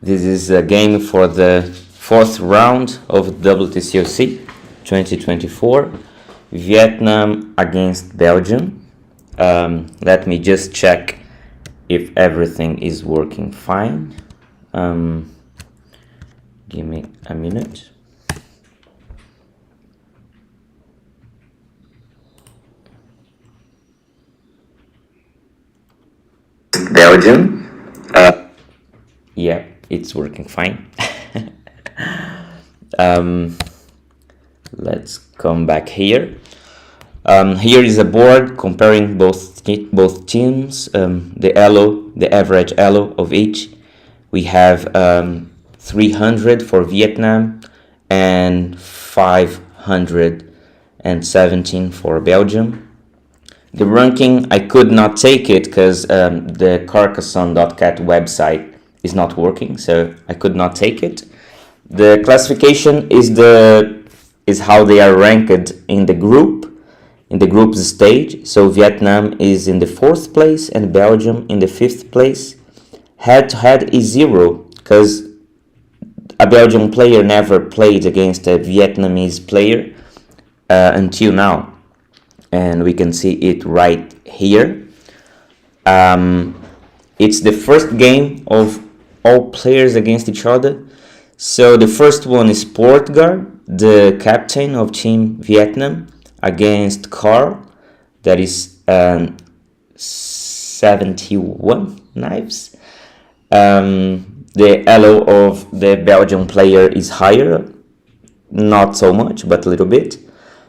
This is a game for the fourth round of WTCOC 2024. Vietnam against Belgium. Let me just check if everything is working fine. Give me a minute. Belgium. Yeah, it's working fine. Let's come back here. Here is a board comparing both teams. The average elo of each. We have 300 for Vietnam and 517 for Belgium. The ranking, I could not take it because the Carcassonne.cat website is not working, so I could not take it. The classification is how they are ranked in the group stage. So Vietnam is in the 4th place and Belgium in the 5th place. Head-to-head is 0 because a Belgian player never played against a Vietnamese player until now. And we can see it right here. It's the first game of all players against each other. So the first one is Portgar, the captain of Team Vietnam, against Carl, that is 71 knives. The elo of the Belgian player is higher, not so much, but a little bit.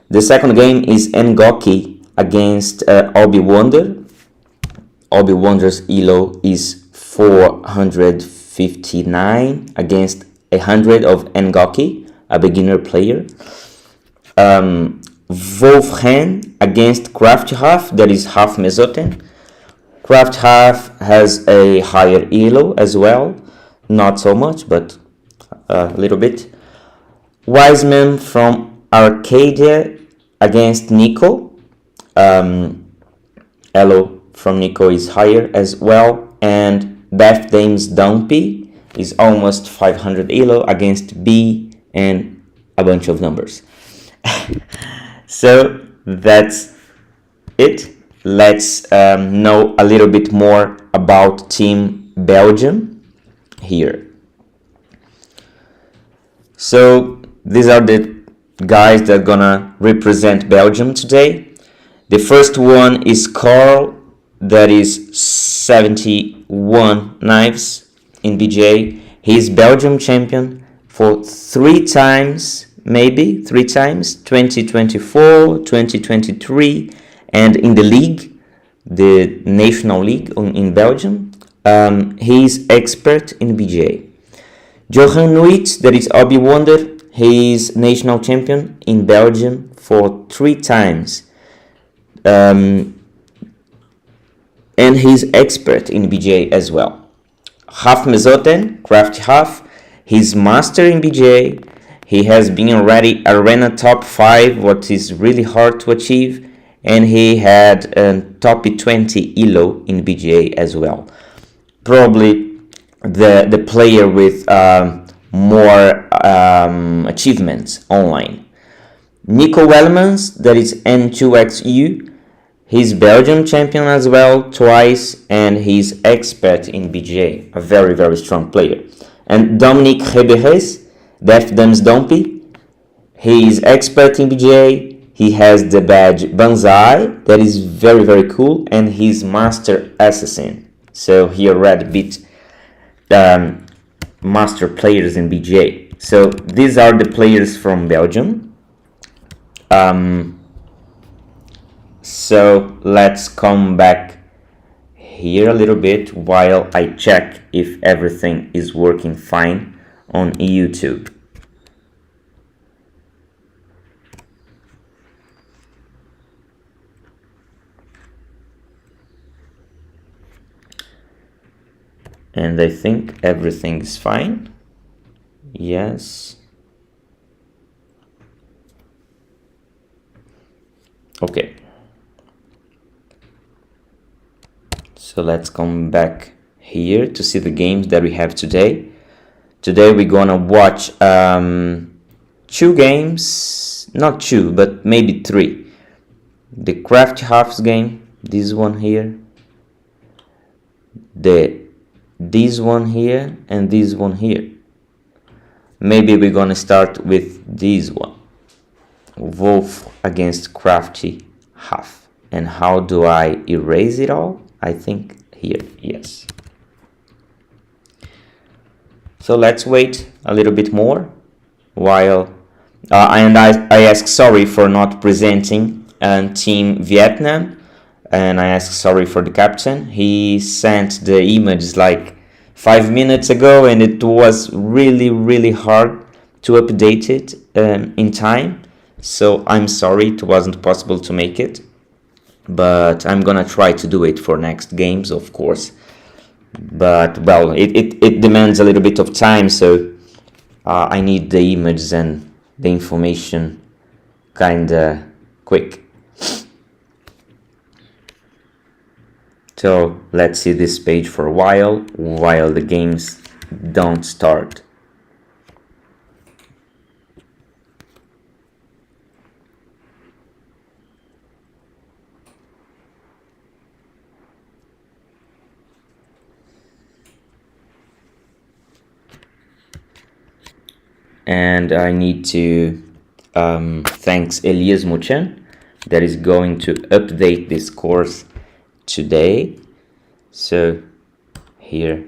The second game is Wtcoc against Obi Wonder. Obi Wonder's elo is 459 against 100 of Wtcoc, a beginner player. Wolfgen against Krafthalf, that is half Mesoten. Krafthalf has a higher elo as well, not so much, but a little bit. Wiseman from Arcadia against Nico. Elo from Nico is higher as well, and Beth Dames Dumpy is almost 500 elo against B and a bunch of numbers. So that's it. Let's know a little bit more about Team Belgium here. So these are the guys that are gonna represent Belgium today. The first one is Carl, that is 71 knives in BJ. He's Belgium champion for 3 times, 2024, 2023, and in the league, the national league in Belgium. He's expert in BJ. Johan Nuit, that is Obi Wonder. He is national champion in Belgium for 3 times. And he's expert in BJ as well. Half Mesoten, Krafthalf. He's master in BJ. He has been already arena top 5, what is really hard to achieve. And he had a top 20 elo in BJ as well. Probably the player with more achievements online. Nico Welmans, that is N2XU, he's Belgium champion as well twice, and he's expert in BJ, a very, very strong player. And Dominique Reberes, Def Dams Dumpy, he is expert in BJ. He has the badge Banzai, that is very, very cool, and he's master assassin. So he already beat master players in BJ. So these are the players from Belgium. So let's come back here a little bit while I check if everything is working fine on YouTube. And I think everything is fine. Yes. Okay. So let's come back here to see the games that we have today. Today we're gonna watch two games, not two, but maybe three. The Craft Halves game, this one here, this one here, and this one here. Maybe we're gonna start with this one, Wolf against Crafty Half. And how do I erase it all? I think here, yes. So let's wait a little bit more while and I ask sorry for not presenting Team Vietnam, and I ask sorry for the captain. He sent the image like 5 minutes ago, and it was really hard to update it in time, so I'm sorry it wasn't possible to make it, but I'm gonna try to do it for next games, of course. But well, it demands a little bit of time, so I need the images and the information kinda quick. So let's see this page for a while the games don't start. And I need to thanks Elias Muchen that is going to update this course today. So here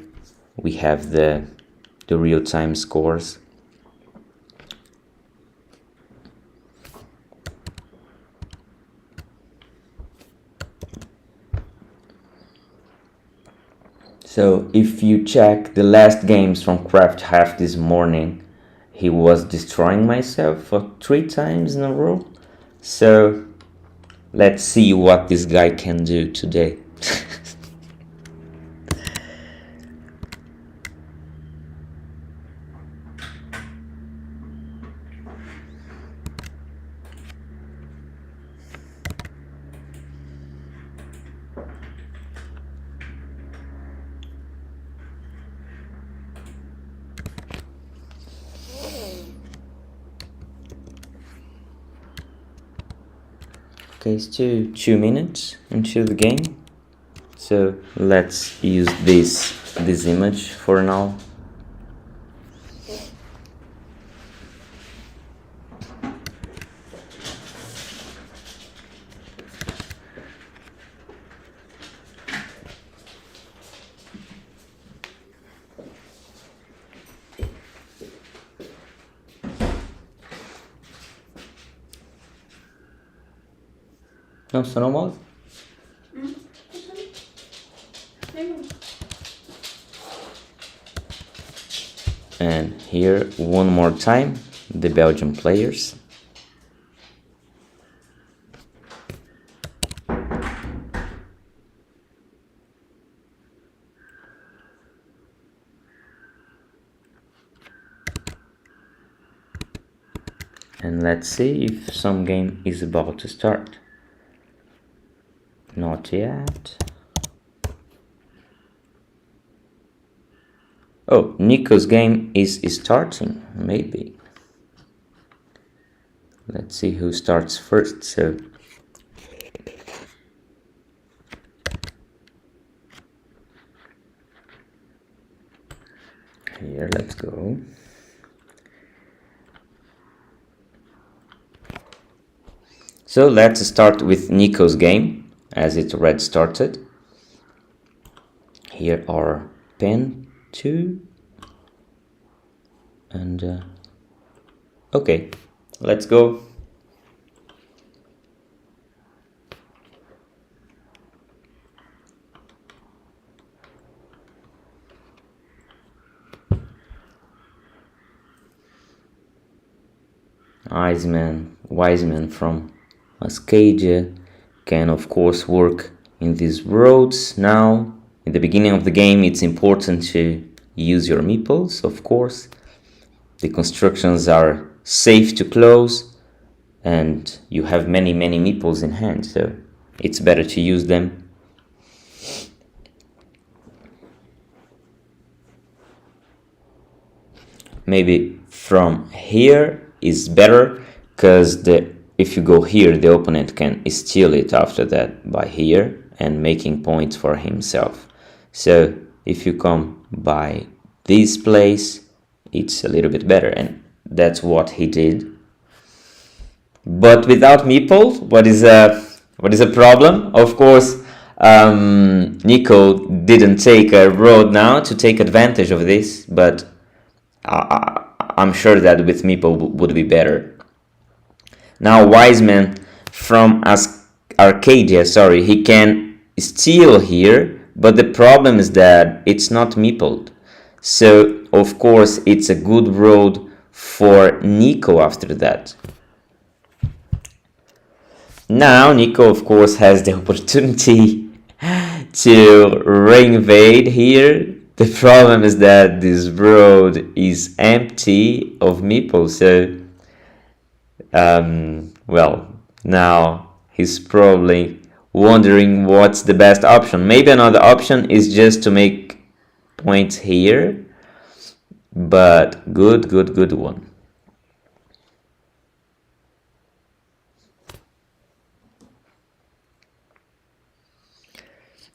we have the real-time scores. So if you check the last games from Craft Half this morning, he was destroying myself for 3 times in a row. So let's see what this guy can do today. Okay, it's 2 minutes until the game, so let's use this image for now. Não, só não move. And here one more time the Belgian players. And let's see if some game is about to start. Not yet. Oh, Nico's game is starting, maybe. Let's see who starts first. So here, let's go. So let's start with Nico's game, as it already started. Here are pen 2 and okay, let's go. Wiseman from Ascadia can of course work in these roads. Now in the beginning of the game it's important to use your meeples, of course. The constructions are safe to close and you have many meeples in hand, so it's better to use them. maybe from here is better, because if you go here, the opponent can steal it after that by here and making points for himself. So if you come by this place, it's a little bit better, and that's what he did. But without meeple, what is a problem? Of course, Nico didn't take a road now to take advantage of this, but I'm sure that with meeple would be better. Now Wiseman from Arcadia, he can steal here, but the problem is that it's not meepled. So of course it's a good road for Nico after that. Now Nico of course has the opportunity to reinvade here. The problem is that this road is empty of meeple, so well, now he's probably wondering what's the best option. Maybe another option is just to make points here, but good one.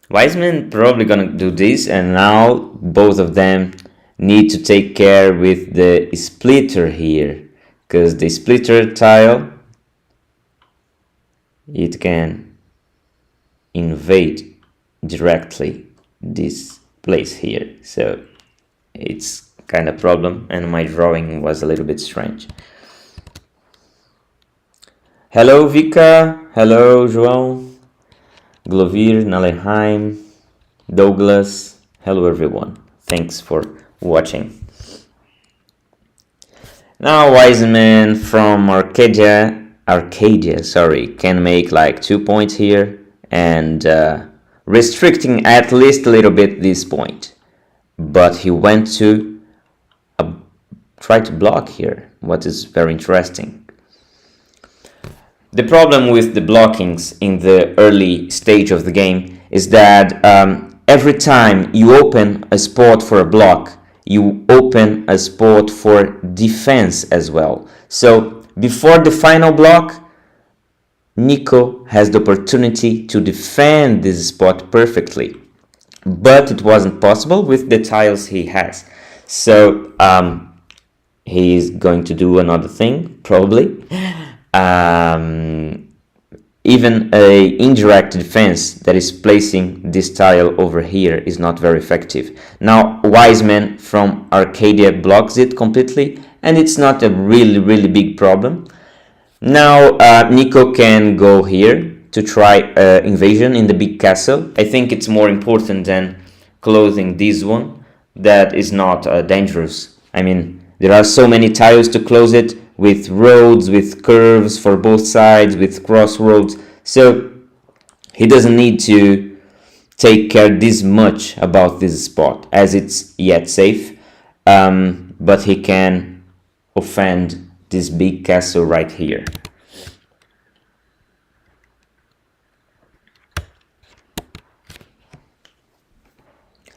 Wiseman probably gonna do this, and now both of them need to take care with the splitter here, because the splitter tile, it can invade directly this place here, so it's kind of problem, and my drawing was a little bit strange. Hello Vika, hello João, Glovir, Nalenheim, Douglas, hello everyone, thanks for watching. Now Wiseman from Arcadia, can make like 2 points here, and restricting at least a little bit this point. But he went to try to block here, what is very interesting. The problem with the blockings in the early stage of the game is that every time you open a spot for a block, you open a spot for defense as well. So before the final block, Nico has the opportunity to defend this spot perfectly, but it wasn't possible with the tiles he has. So he's going to do another thing, probably. Even a indirect defense that is placing this tile over here is not very effective. Now Wiseman from Arcadia blocks it completely, and it's not a really big problem. Now Nico can go here to try invasion in the big castle. I think it's more important than closing this one that is not dangerous. I mean, there are so many tiles to close it, with roads, with curves for both sides, with crossroads, so he doesn't need to take care this much about this spot as it's yet safe, but he can offend this big castle right here.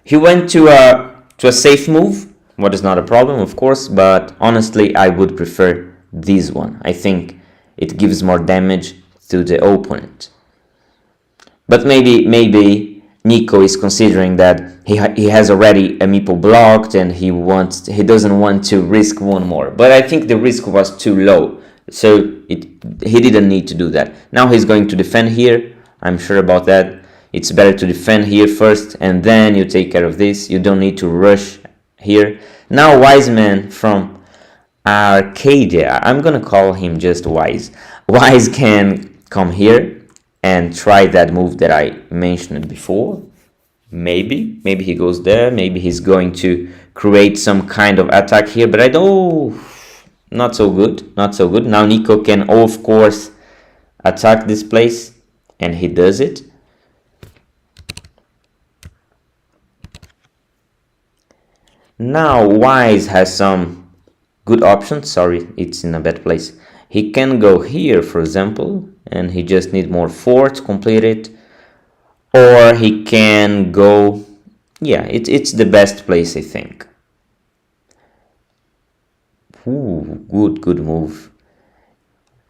He went to a safe move, what is not a problem of course, but honestly I would prefer this one. I think it gives more damage to the opponent. But maybe Nico is considering that he has already a meeple blocked and he doesn't want to risk one more. But I think the risk was too low, so he didn't need to do that. Now he's going to defend here. I'm sure about that. It's better to defend here first and then you take care of this. You don't need to rush here. Now Wiseman from Arcadia, I'm gonna call him just Wise. Wise can come here and try that move that I mentioned before. Maybe he goes there. Maybe he's going to create some kind of attack here, but I don't. Not so good. Now Nico can of course attack this place, and he does it. Now Wise has some good options. Sorry, it's in a bad place. He can go here, for example, and he just needs more 4 to complete it. Or he can go... Yeah, it's the best place, I think. Ooh, good move.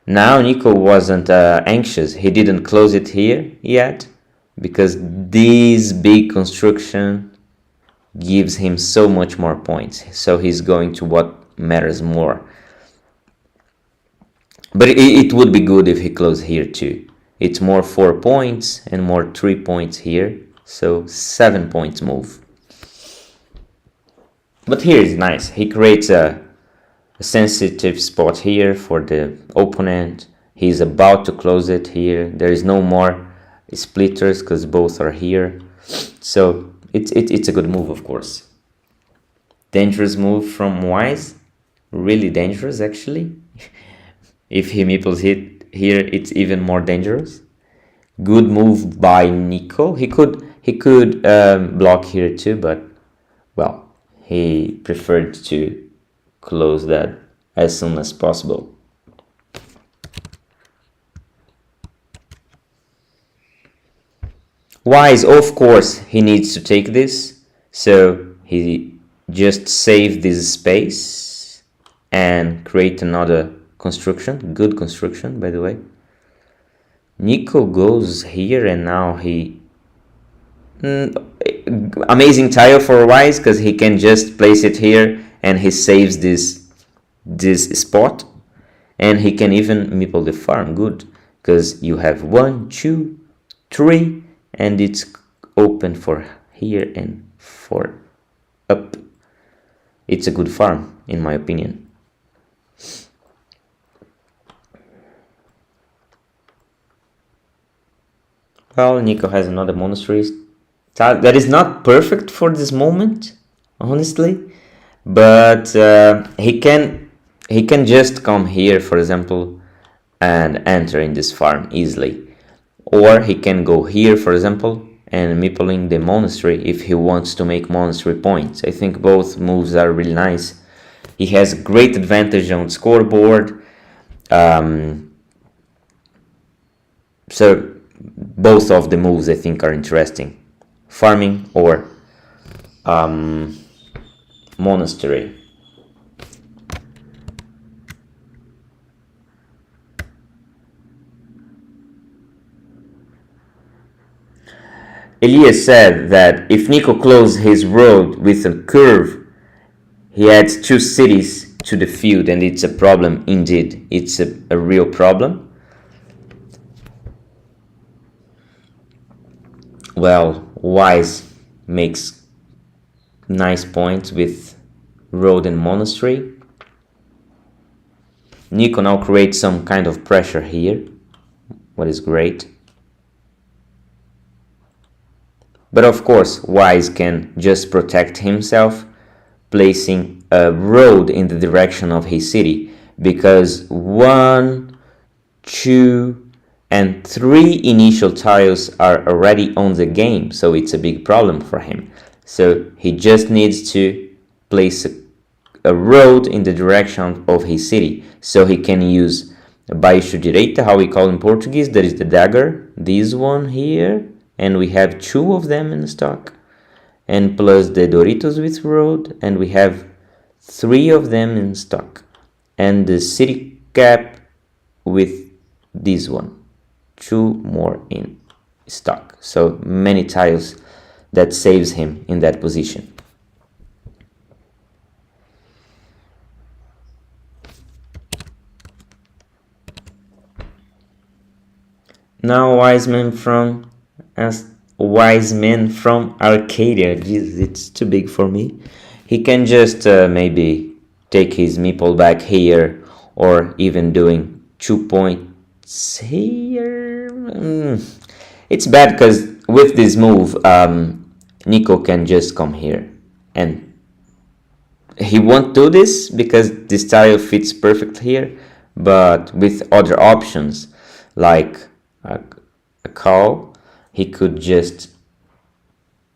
Now Nico wasn't anxious. He didn't close it here yet because this big construction gives him so much more points. So he's going to what matters more. But it would be good if he closed here too. It's more 4 points and more 3 points here. So 7 points move. But here is nice. He creates a sensitive spot here for the opponent. He's about to close it here. There is no more splitters because both are here. So it's a good move, of course. Dangerous move from Wise. Really dangerous, actually. If he meeples it here, it's even more dangerous. Good move by Nico. He could block here too, but well, he preferred to close that as soon as possible. Wise, of course, he needs to take this, so he just saved this space and create another construction. Good construction, by the way. Nico goes here and now he... amazing tile for Wise because he can just place it here and he saves this spot, and he can even meeple the farm. Good, because you have 1, 2, 3 and it's open for here and for up. It's a good farm in my opinion. Well, Nico has another monastery. That is not perfect for this moment, honestly, but he can just come here, for example, and enter in this farm easily, or he can go here, for example, and meepling the monastery if he wants to make monastery points. I think both moves are really nice. He has great advantage on scoreboard, so both of the moves I think are interesting. Farming or monastery. Elias said that if Nico closed his road with a curve, he adds 2 cities to the field, and it's a problem indeed. It's a real problem. Well, Wise makes nice points with road and monastery. Nico now creates some kind of pressure here, what is great. But of course, Wise can just protect himself, placing a road in the direction of his city, because 1, 2, and 3 initial tiles are already on the game, so it's a big problem for him. So he just needs to place a road in the direction of his city, so he can use baixo direita, how we call in Portuguese, that is the dagger, this one here, and we have 2 of them in stock, and plus the Doritos with road, and we have 3 of them in stock, and the city cap with this one. 2 more in stock, so many tiles that saves him in that position. Now Wise Man from Arcadia. Jesus, it's too big for me. He can just maybe take his meeple back here, or even doing 2 points here. It's bad because with this move, Nico can just come here, and he won't do this because this tile fits perfect here, but with other options like a call, he could just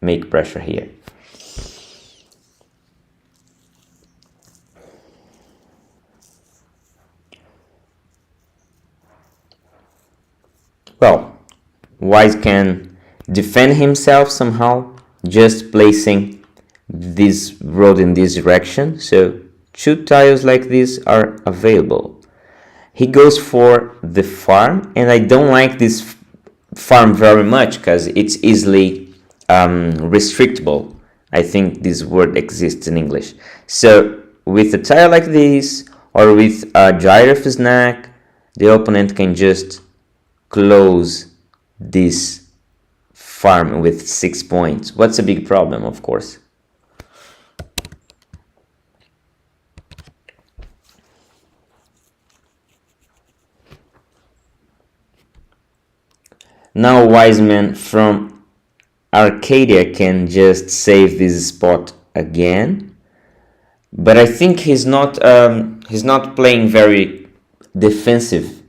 make pressure here. Well, Wise can defend himself somehow, just placing this road in this direction. So 2 tiles like this are available. He goes for the farm, and I don't like this farm very much because it's easily restrictable. I think this word exists in English. So with a tile like this, or with a giraffe snack, the opponent can just close this farm with 6 points. What's a big problem, of course. Now Wiseman from Arcadia can just save this spot again, but I think he's not playing very defensive.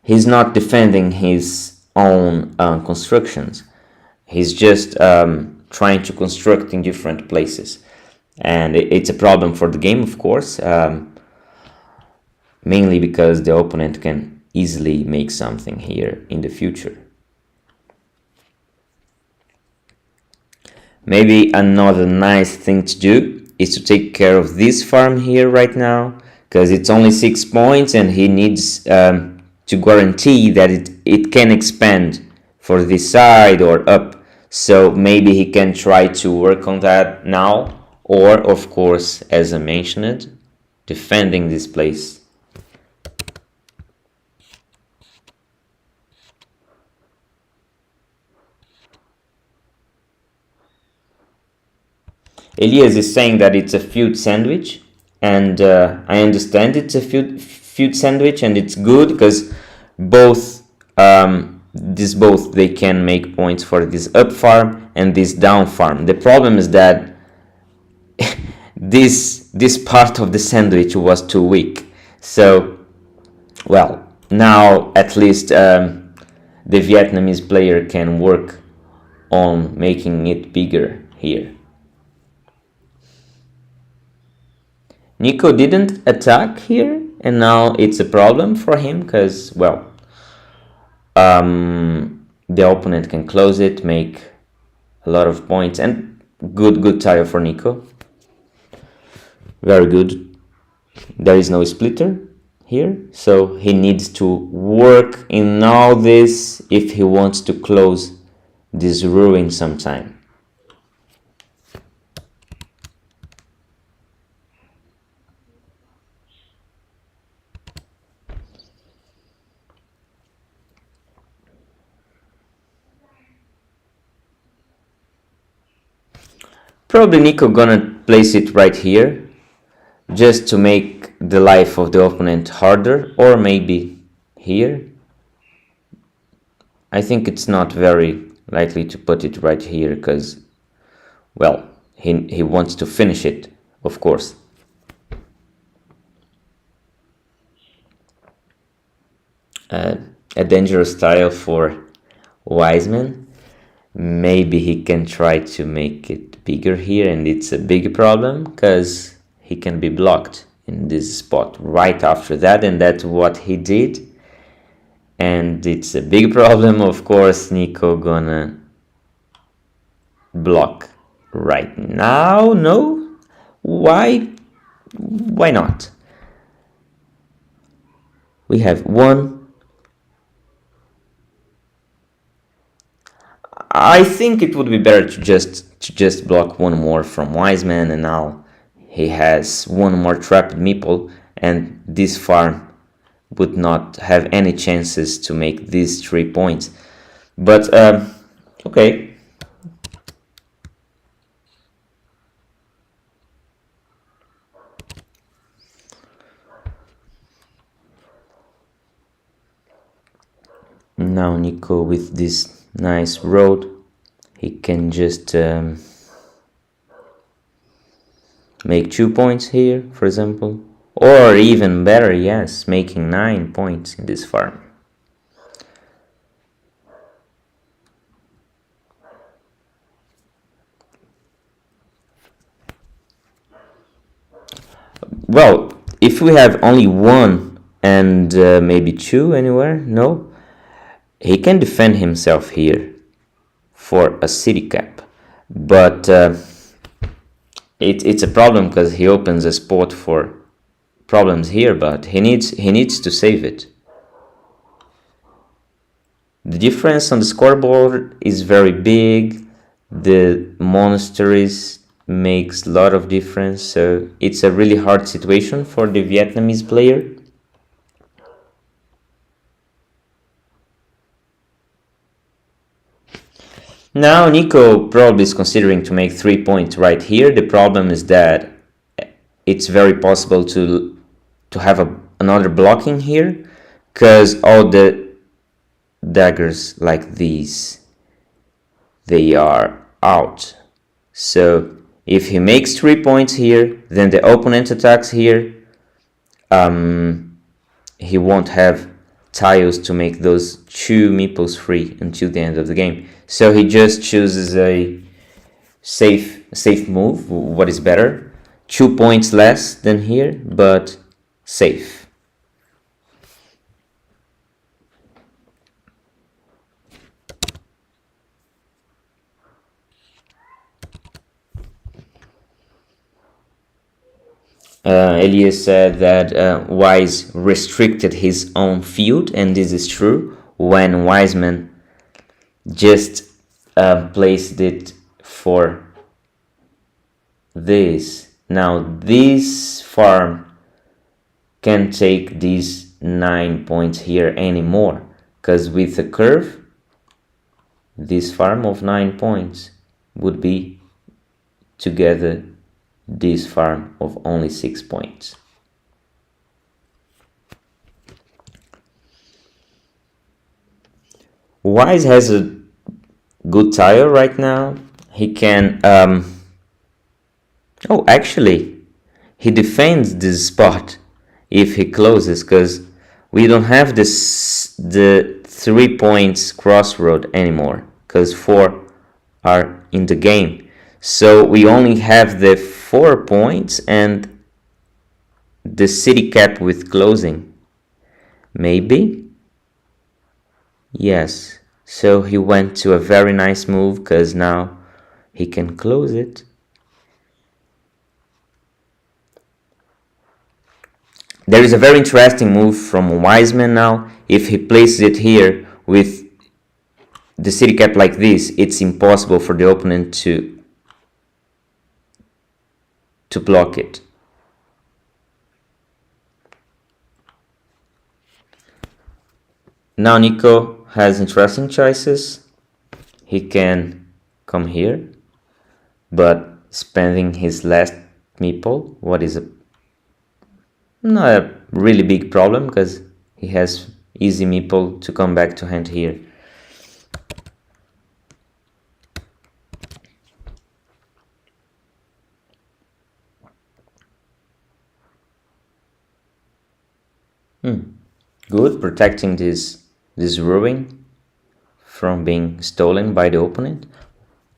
He's not defending his own constructions. He's just trying to construct in different places, and it's a problem for the game, of course, mainly because the opponent can easily make something here in the future. Maybe another nice thing to do is to take care of this farm here right now, because it's only 6 points and he needs to guarantee that it can expand for this side or up. So maybe he can try to work on that now, or of course, as I mentioned, defending this place. Elias is saying that it's a feud sandwich, and I understand it's a feud sandwich, and it's good because both they can make points for this up farm and this down farm. The problem is that this part of the sandwich was too weak. So, well, now at least the Vietnamese player can work on making it bigger here. Nico didn't attack here, and now it's a problem for him because, well, the opponent can close it, make a lot of points, and good tile for Nico. Very good. There is no splitter here, so he needs to work in all this if he wants to close this ruin sometime. Probably Nico gonna place it right here, just to make the life of the opponent harder, or maybe here. I think it's not very likely to put it right here, because, well, he wants to finish it, of course. A dangerous tile for Wiseman. Maybe he can try to make it bigger here, and it's a big problem because he can be blocked in this spot right after that, and that's what he did. And it's a big problem, of course. Nico gonna block right now. No, why not? We have one. I think it would be better to just block one more from Wiseman, and now he has one more trapped meeple, and this farm would not have any chances to make these 3 points. But okay. Now Nico with this nice road, he can just make 2 points here, for example, or even better, yes, making 9 points in this farm. Well, if we have only 1 and maybe 2 anywhere, no, he can defend himself here for a city cap, but it's a problem because he opens a spot for problems here, but he needs to save it. The difference on the scoreboard is very big. The monasteries makes a lot of difference, so it's a really hard situation for the Vietnamese player. Now Nico probably is considering to make 3 points right here. The problem is that it's very possible to have another blocking here, because all the daggers like these, they are out. So if he makes 3 points here, then the opponent attacks here, he won't have tiles to make those 2 meeples free until the end of the game. So he just chooses a safe move. What is better? 2 points less than here, but safe. Elias said that Wise restricted his own field, and this is true. When Wiseman just placed it for this. Now this farm can't take these 9 points here anymore, because with the curve, this farm of 9 points would be together this farm of only 6 points. Wise has a good tile right now. He can oh, actually he defends this spot if he closes, because we don't have the 3 points crossroad anymore, because 4 are in the game. So we only have the 4 points and the city cap with closing. Maybe? Yes. So he went to a very nice move, because now he can close it. There is a very interesting move from Wiseman now. If he places it here with the city cap like this, it's impossible for the opponent to block it. Now Nico has interesting choices. He can come here, but spending his last meeple, what is not a really big problem, because he has easy meeple to come back to hand here. Good, protecting this ruin from being stolen by the opponent.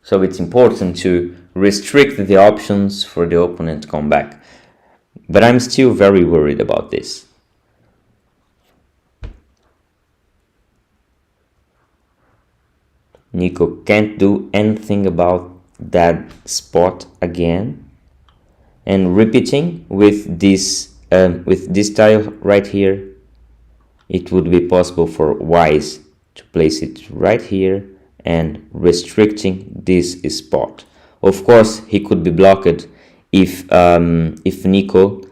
So it's important to restrict the options for the opponent to come back. But I'm still very worried about this. Nico can't do anything about that spot again. And repeating with this tile right here, it would be possible for Wise to place it right here and restricting this spot. Of course, he could be blocked if Nico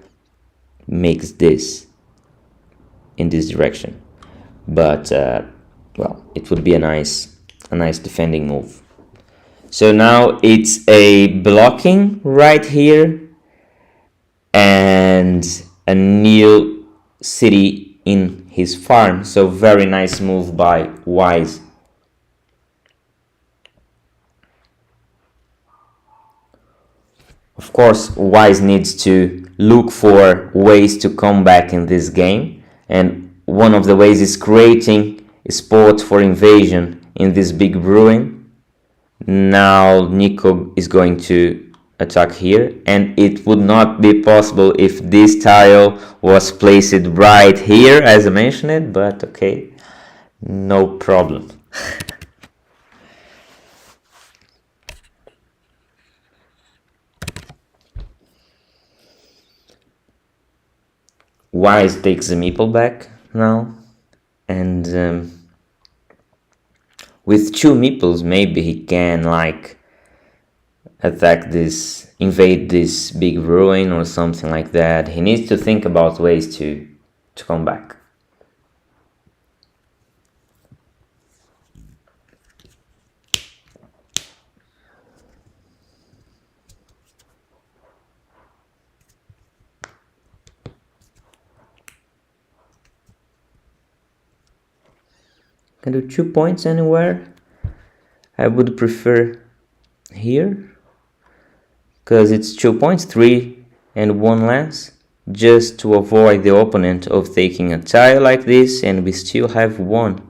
makes this in this direction, but well, it would be a nice defending move. So now it's a blocking right here and a new city in his farm. So very nice move by Wise. Of course, Wise needs to look for ways to come back in this game, and one of the ways is creating a spot for invasion in this big ruin. Now Nico is going to attack here, and it would not be possible if this tile was placed right here, as I mentioned it, but okay, no problem. Wise takes the meeple back now, and with 2 meeples maybe he can like attack this, invade this big ruin or something like that. He needs to think about ways to come back. Can do 2 points anywhere. I would prefer here, because it's 2 points, 3 and 1 less, just to avoid the opponent of taking a tile like this, and we still have 1.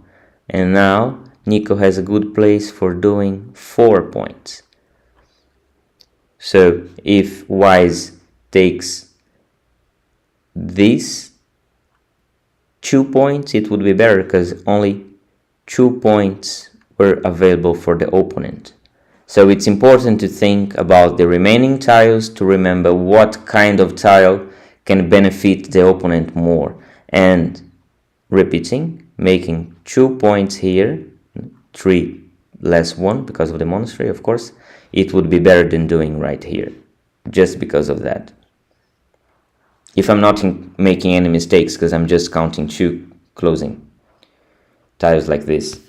And now Nico has a good place for doing 4 points. So if Wise takes these 2 points, it would be better, because only 2 points were available for the opponent. So it's important to think about the remaining tiles to remember what kind of tile can benefit the opponent more. And repeating, making 2 points here, 3 less 1 because of the monastery, of course, it would be better than doing right here, just because of that. If I'm not making any mistakes, because I'm just counting 2 closing tiles like this.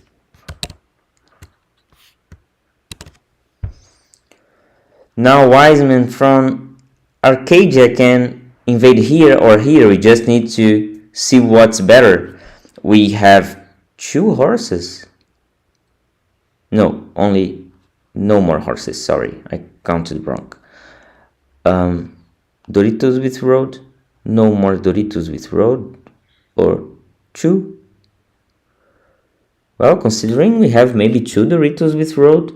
Now Wiseman from Arcadia can invade here or here. We just need to see what's better. We have 2 horses. No, only no more horses. Sorry, I counted wrong. Doritos with road. No more Doritos with road. Or 2. Well, considering we have maybe 2 Doritos with road,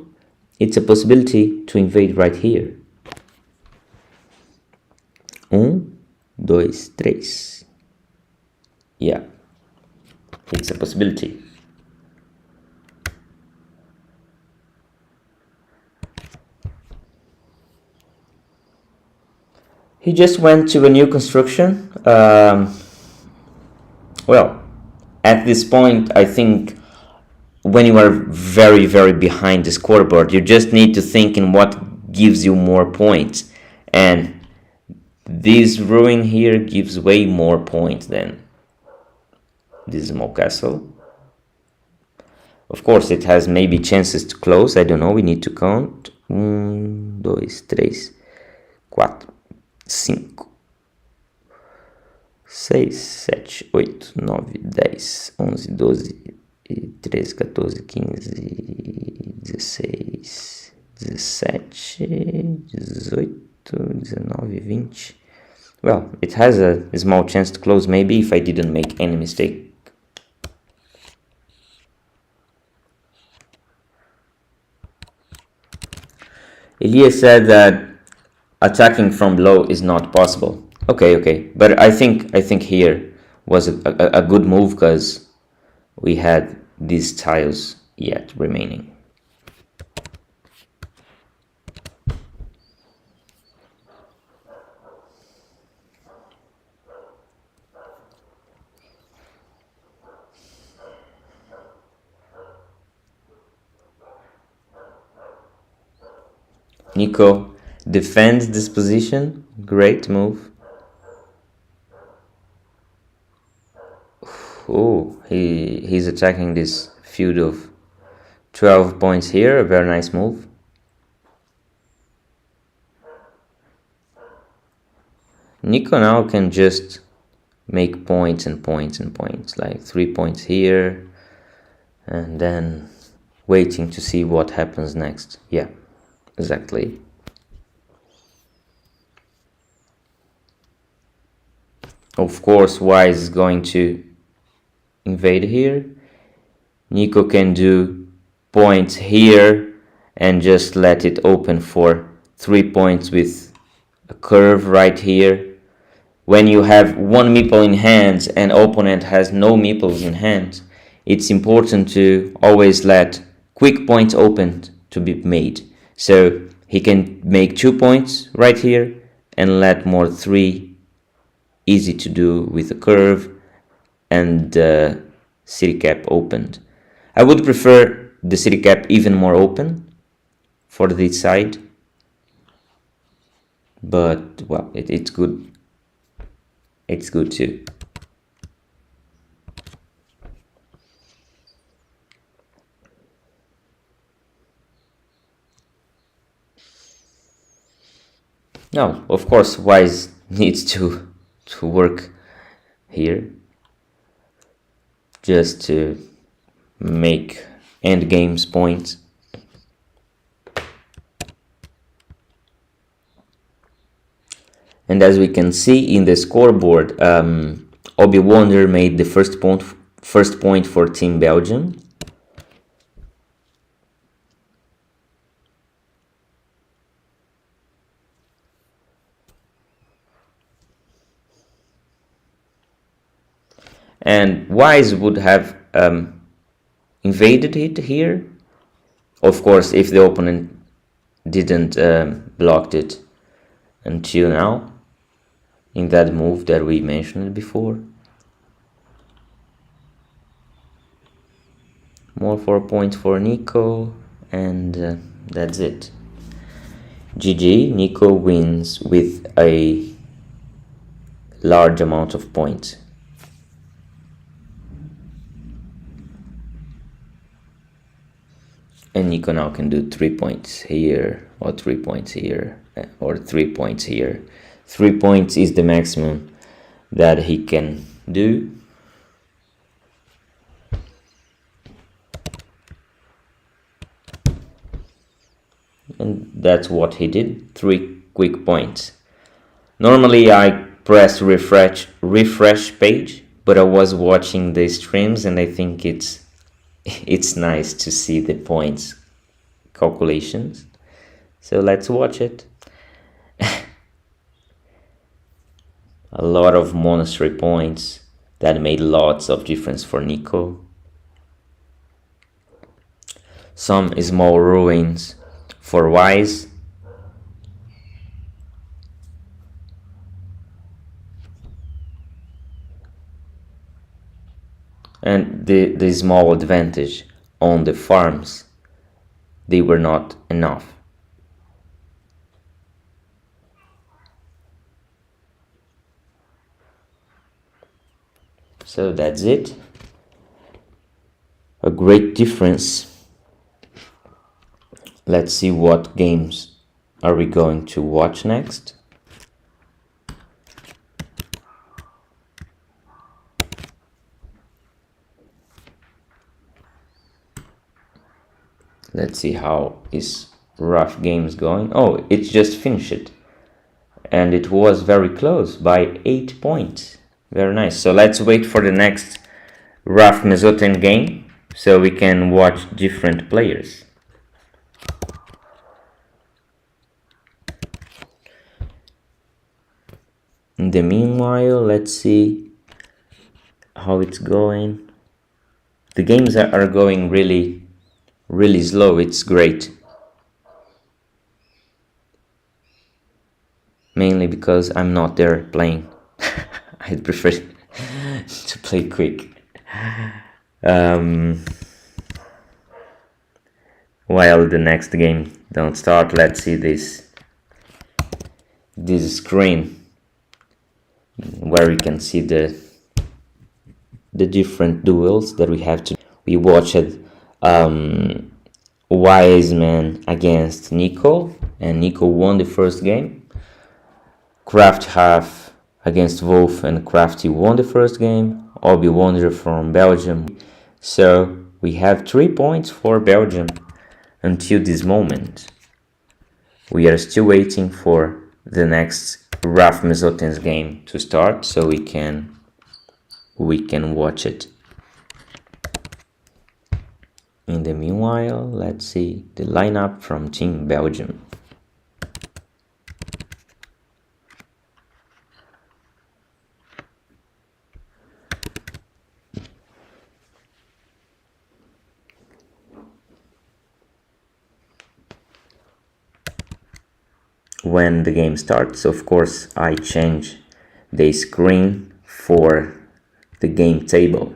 it's a possibility to invade right here. 1, 2, 3. Yeah, it's a possibility. He just went to a new construction. Well, at this point, I think when you are very, very behind the scoreboard, you just need to think in what gives you more points. And this ruin here gives way more points than this small castle. Of course, it has maybe chances to close. I don't know. We need to count. 1, 2, 3, 4, 5, 6, 7, 8, 9, 10, 11, 12, 13, 14, 15, 16, 17, 18, 19, 20. Well, it has a small chance to close, maybe, if I didn't make any mistake. Elias said that attacking from below is not possible. Okay, but I think here was a good move, because we had these tiles yet remaining. Nico defends this position. Great move. Oh, he's attacking this field of 12 points here. A very nice move. Nico now can just make points and points and points, like 3 points here, and then waiting to see what happens next. Yeah, exactly. Of course, Wise is going to invade here. Nico can do points here and just let it open for 3 points with a curve right here. When you have 1 meeple in hand and opponent has no meeples in hand, it's important to always let quick points open to be made. So he can make 2 points right here and let more 3 easy to do with a curve, and the city cap opened. I would prefer the city cap even more open for this side, but well, it's good. It's good too. Now, of course, Wise needs to work here just to make end games points. And as we can see in the scoreboard, Obi Wonder made the first point for Team Belgium. And Wise would have invaded it here, of course, if the opponent didn't blocked it until now, in that move that we mentioned before. More 4 points for Nico, and that's it. GG, Nico wins with a large amount of points. And Nico now can do 3 points here, or 3 points here, or 3 points here. 3 points is the maximum that he can do. And that's what he did, 3 quick points. Normally I press refresh page, but I was watching the streams and I think it's nice to see the points calculations. So let's watch it. A lot of monastery points that made lots of difference for Nico. Some small ruins for Wise. And the small advantage on the farms, they were not enough. So that's it. A great difference. Let's see what games are we going to watch next. Let's see how is Rough Games going. Oh, it's just finished. And it was very close by 8 points. Very nice. So let's wait for the next Rough Mesoten game so we can watch different players. In the meanwhile, let's see how it's going. The games are going really slow. It's great. Mainly because I'm not there playing. I'd prefer to play quick. While the next game don't start, let's see this screen where we can see the different duels that we have to. We watched Wiseman against Nico, and Nico won the first game. Craft Half against Wolf, and Crafty won the first game. Obi Wonder from Belgium. So we have 3 points for Belgium until this moment. We are still waiting for the next Rough Mesotens game to start so we can watch it. In the meanwhile, let's see the lineup from Team Belgium. When the game starts, of course, I change the screen for the game table.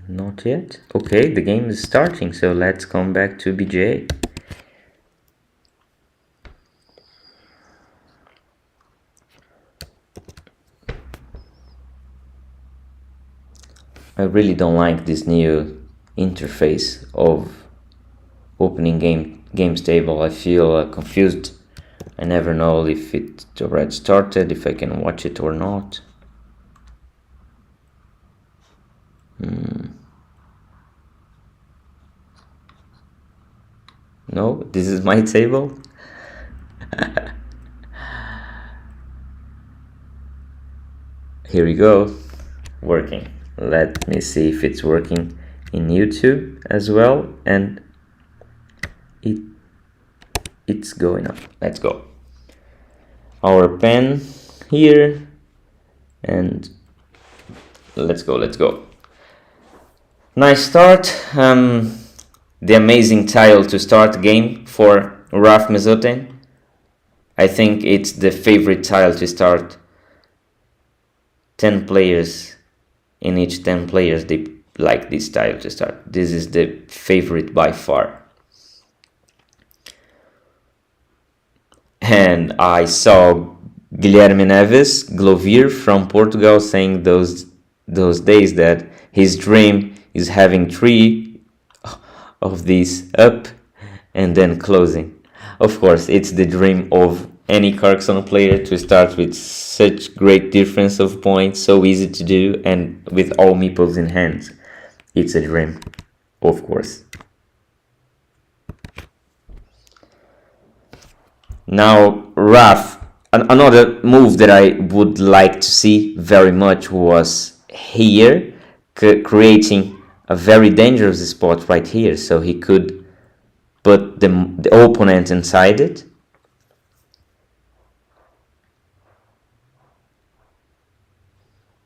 Not yet. Okay, the game is starting, so let's come back to BJ. I really don't like this new interface of opening games table. I feel confused. I never know if it already started, if I can watch it or not. No, this is my table. Here we go. Working. Let me see if it's working in YouTube as well, and it's going up. Let's go. Our pen here, and let's go. Nice start. The amazing tile to start game for Raf Mezoten. I think it's the favorite tile to start. 10 players, in each 10 players they like this tile to start. This is the favorite by far. And I saw Guilherme Neves, Glovier from Portugal, saying those days that his dream is having 3 of these up and then closing. Of course, it's the dream of any Carcassonne player to start with such great difference of points, so easy to do, and with all meeples in hand. It's a dream, of course. Now, Raf, another move that I would like to see very much was here, creating a very dangerous spot right here, so he could put the opponent inside it.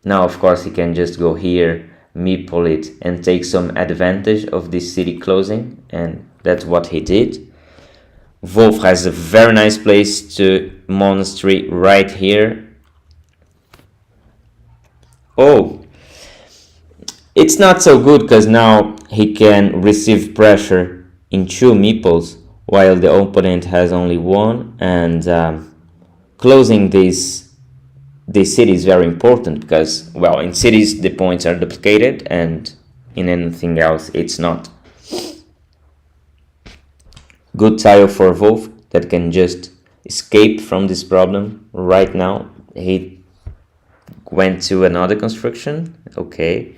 Now, of course, he can just go here, meeple it, and take some advantage of this city closing, and that's what he did. Wolf has a very nice place to monastery right here. Oh, it's not so good because now he can receive pressure in 2 meeples while the opponent has only 1, and closing this city is very important because, well, in cities the points are duplicated and in anything else it's not. Good tile for Wolf that can just escape from this problem right now. He went to another construction. Okay.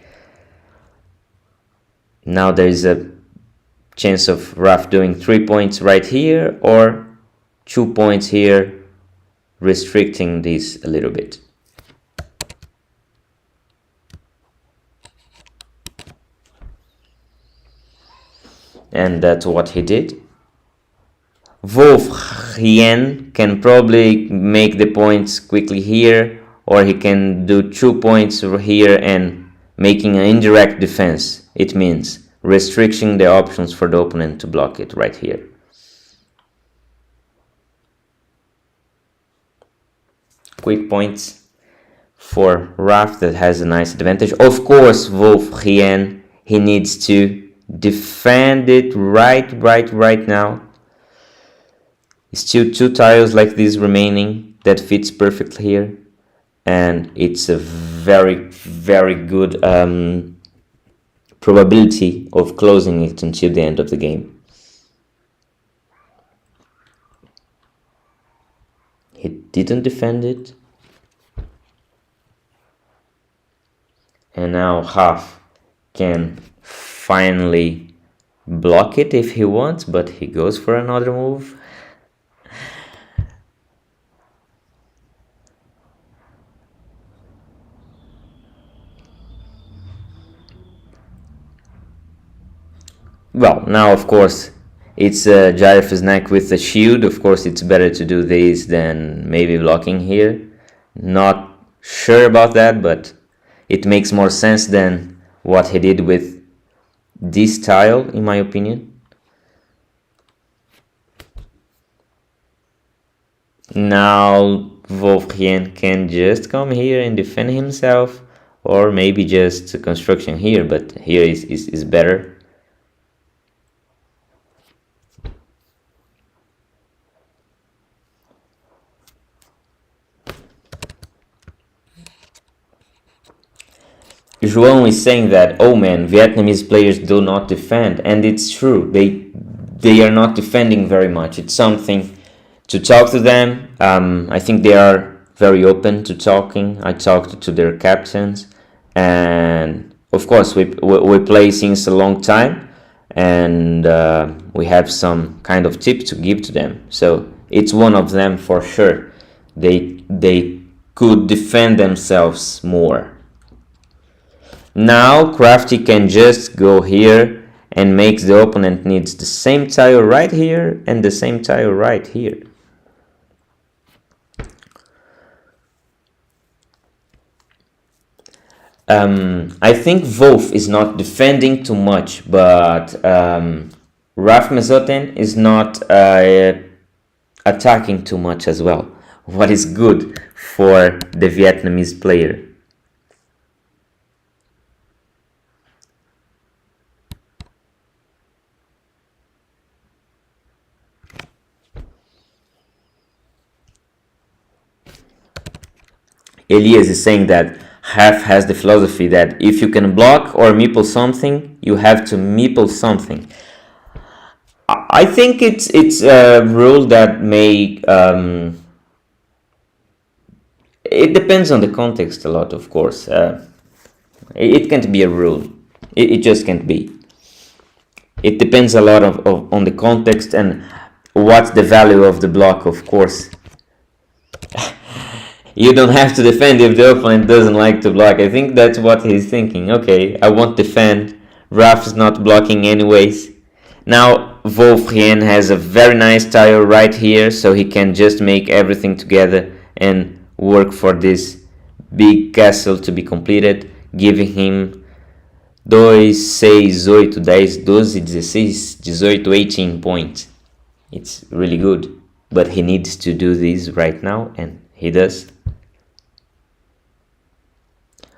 Now there is a chance of Raf doing 3 points right here or 2 points here, restricting this a little bit. And that's what he did. Wolf Hien can probably make the points quickly here, or he can do 2 points over here and making an indirect defense. It means restricting the options for the opponent to block it right here. Quick points for Raf that has a nice advantage. Of course, Wolf Hien, he needs to defend it right now. Still 2 tiles like this remaining that fits perfectly here, and it's a very good probability of closing it until the end of the game. He didn't defend it, and now Half can finally block it if he wants, but he goes for another move. Well, now of course it's Gyrif's neck with the shield. Of course it's better to do this than maybe blocking here. Not sure about that, but it makes more sense than what he did with this tile, in my opinion. Now Wolfgen can just come here and defend himself, or maybe just construction here, but here is better. João is saying that, oh man, Vietnamese players do not defend, and it's true. They are not defending very much. It's something to talk to them. I think they are very open to talking. I talked to their captains, and of course we play since a long time, and we have some kind of tip to give to them. So it's one of them for sure. They could defend themselves more. Now Crafty can just go here and makes the opponent needs the same tile right here and the same tile right here. I think Wolf is not defending too much, but Raf Mesoten is not attacking too much as well, what is good for the Vietnamese player. Elias is saying that Half has the philosophy that if you can block or meeple something, you have to meeple something. I think it's a rule that may it depends on the context a lot, of course. It can't be a rule. It just can't be. It depends a lot on the context and what's the value of the block, of course. You don't have to defend if the opponent doesn't like to block. I think that's what he's thinking. Okay, I won't defend. Raf's not blocking anyways. Now Wolfgen has a very nice tile right here, so he can just make everything together and work for this big castle to be completed, giving him 2, 6, 8, 10, 12, 16, 18, 18 points. It's really good, but he needs to do this right now, and he does.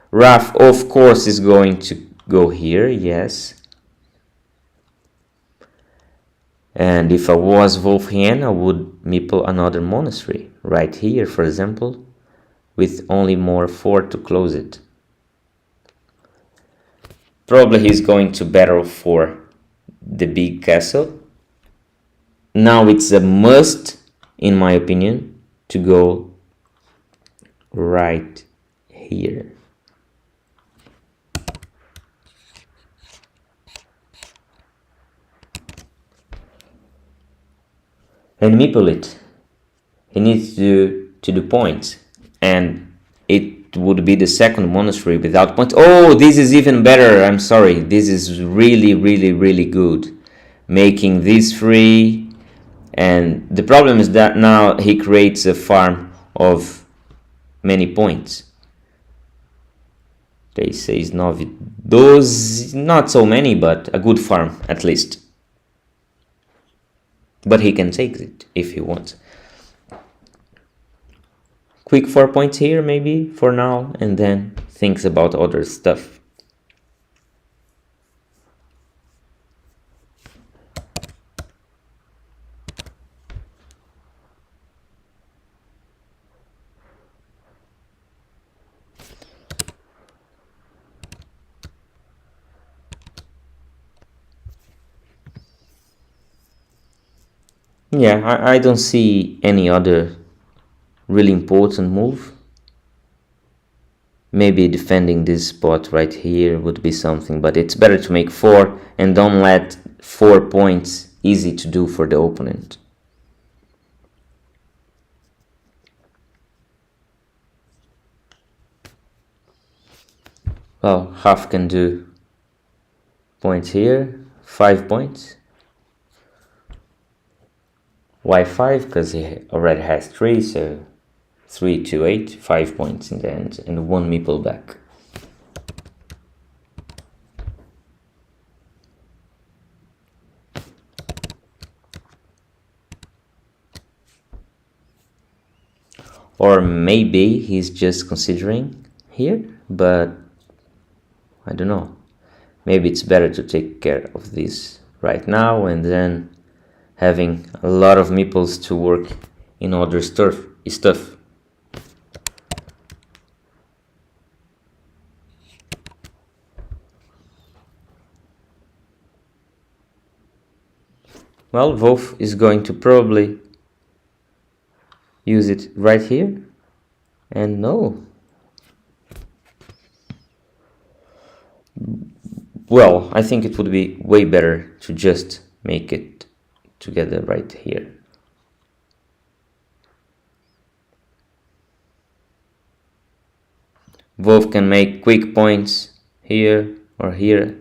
Raf, of course, is going to go here, yes. And if I was Wolfgen, I would meeple another monastery right here, for example, with only more 4 to close it. Probably he's going to battle for the big castle. Now it's a must, in my opinion, to go right here. And meeple it. He needs to do points, and it would be the second monastery without points. Oh, this is even better. I'm sorry. This is really, really, really good. Making this free, and the problem is that now he creates a farm of many points. They say those not so many, but a good farm at least. But he can take it if he wants. Quick 4 points here maybe for now, and then thinks about other stuff. Yeah, I don't see any other really important move. Maybe defending this spot right here would be something, but it's better to make 4 and don't let 4 points easy to do for the opponent. Well, half can do points here 5 points. Why 5? Because he already has 3, so 3 to 8, 5 points in the end, and 1 meeple back. Or maybe he's just considering here, but I don't know. Maybe it's better to take care of this right now and then having a lot of meeples to work in other stuff. Well, Wolf is going to probably use it right here, and no. Well, I think it would be way better to just make it together right here. Wolf can make quick points here or here.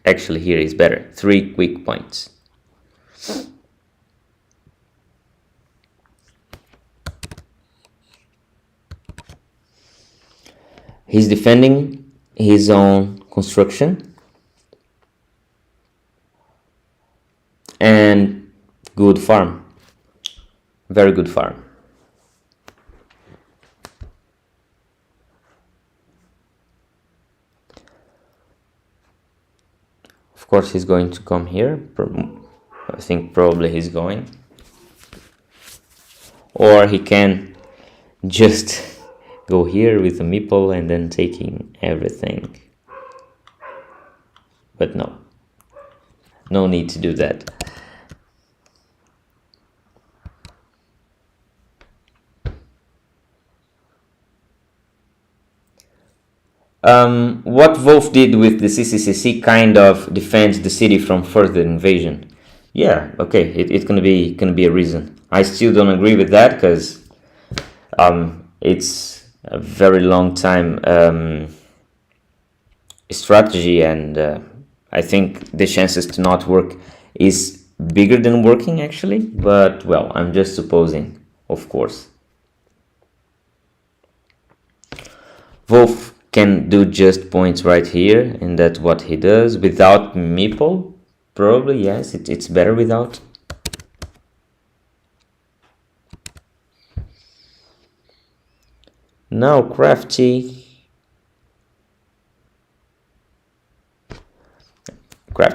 Actually, here is better. 3 quick points. He's defending his own construction. And good farm. Very good farm. Of course, he's going to come here. I think probably he's going. Or he can just go here with a meeple and then taking everything. But no. No need to do that. What Wolf did with the CCCC kind of defends the city from further invasion. Yeah, okay, it can be a reason. I still don't agree with that because it's a very long time strategy, and I think the chances to not work is bigger than working actually. But well, I'm just supposing, of course. Wolf can do just points right here, and that's what he does without meeple. Probably yes, it's better without. Now Crafty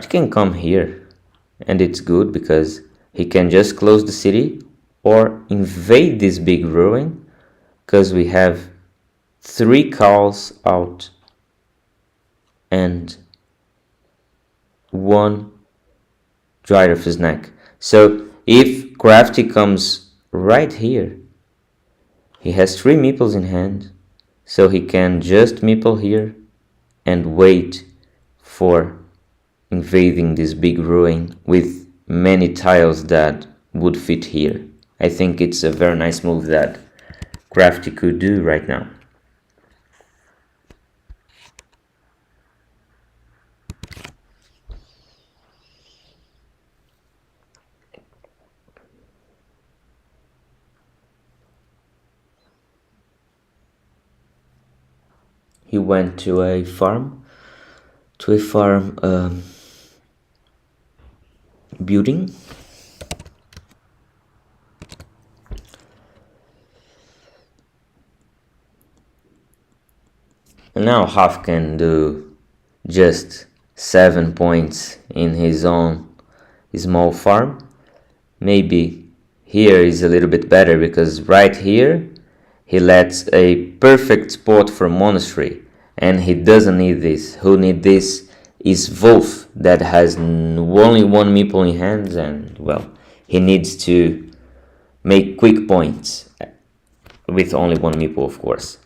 can come here, and it's good because he can just close the city or invade this big ruin, because we have 3 cows out and 1 giraffe snack. So if Crafty comes right here, he has 3 meeples in hand, so he can just meeple here and wait for invading this big ruin with many tiles that would fit here. I think it's a very nice move that Crafty could do right now. He went to a farm building. And now Half can do just 7 points in his own small farm. Maybe here is a little bit better because right here he lets a perfect spot for monastery, and he doesn't need this. Who need this is Wolf, that has only 1 meeple in hands, and well, he needs to make quick points with only 1 meeple, of course.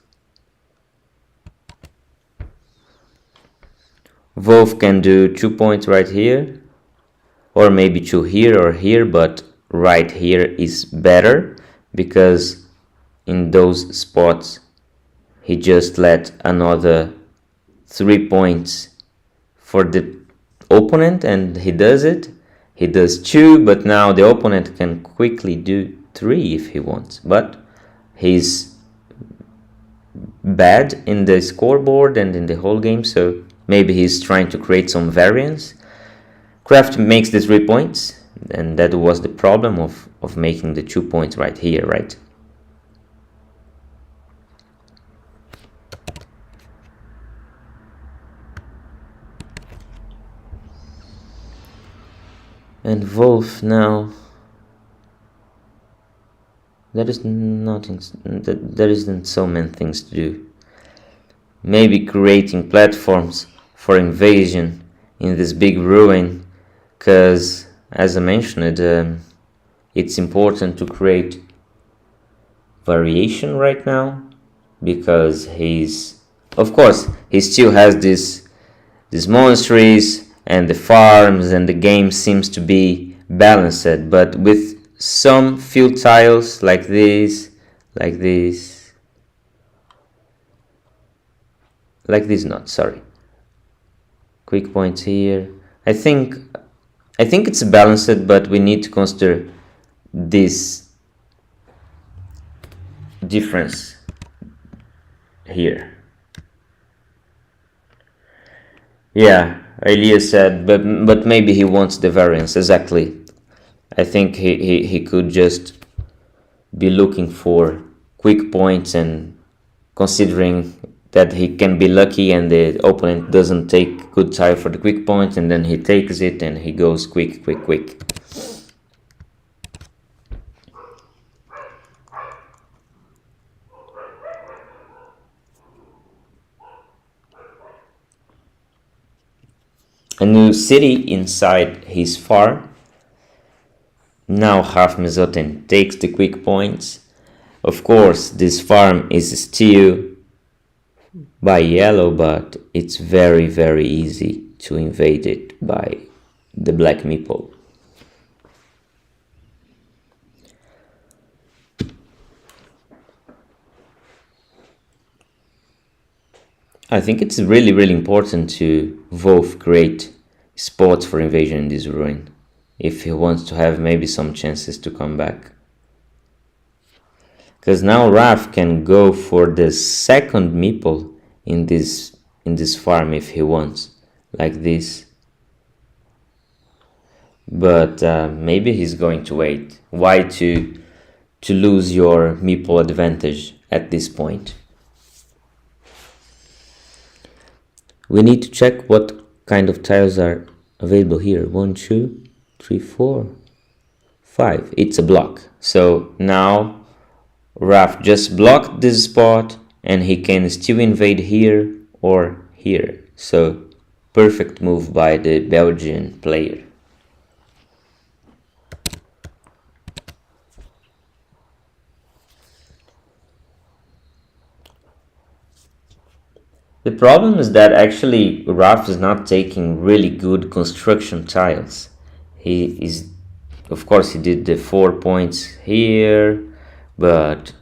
Wolf can do 2 points right here, or maybe 2 here or here, but right here is better because in those spots he just let another 3 points for the opponent, and he does it. He does 2, but now the opponent can quickly do 3 if he wants, but he's bad in the scoreboard and in the whole game, so maybe he's trying to create some variance. Kraft makes the 3 points, and that was the problem of making the 2 points right here, right? And Wolf now, there isn't so many things to do. Maybe creating platforms for invasion in this big ruin, because as I mentioned, it's important to create variation right now, because of course he still has these monasteries and the farms, and the game seems to be balanced, but with some few tiles like this not, sorry, quick points here. I think it's balanced, but we need to consider this difference here. Yeah, Elias said, but maybe he wants the variance, exactly. I think he could just be looking for quick points and considering that he can be lucky and the opponent doesn't take good tile for the quick point, and then he takes it and he goes quick. A new city inside his farm. Now Half Mesoten takes the quick points. Of course, this farm is still by yellow, but it's very, very easy to invade it by the black meeple. I think it's really, really important to both create spots for invasion in this ruin if he wants to have maybe some chances to come back. Because now Raf can go for the second meeple in this farm if he wants, like this. But maybe he's going to wait. Why to lose your meeple advantage at this point? We need to check what kind of tiles are available here. 1, 2, 3, 4, 5. It's a block. So now Raf just blocked this spot and he can still invade here or here. So perfect move by the Belgian player. The problem is that actually Raf is not taking really good construction tiles. Of course he did the 4 points here, but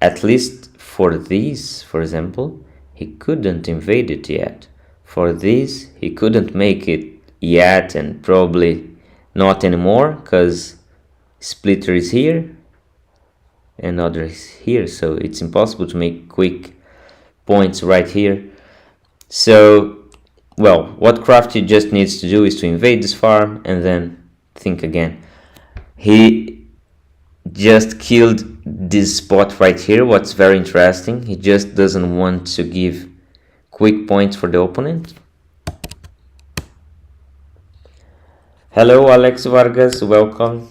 at least for these, for example, he couldn't invade it yet. For this, he couldn't make it yet, and probably not anymore, because splitter is here and other is here, so it's impossible to make quick points right here. So, well, what Crafty just needs to do is to invade this farm and then think again. He just killed this spot right here, what's very interesting. He just doesn't want to give quick points for the opponent. Hello, Alex Vargas, welcome.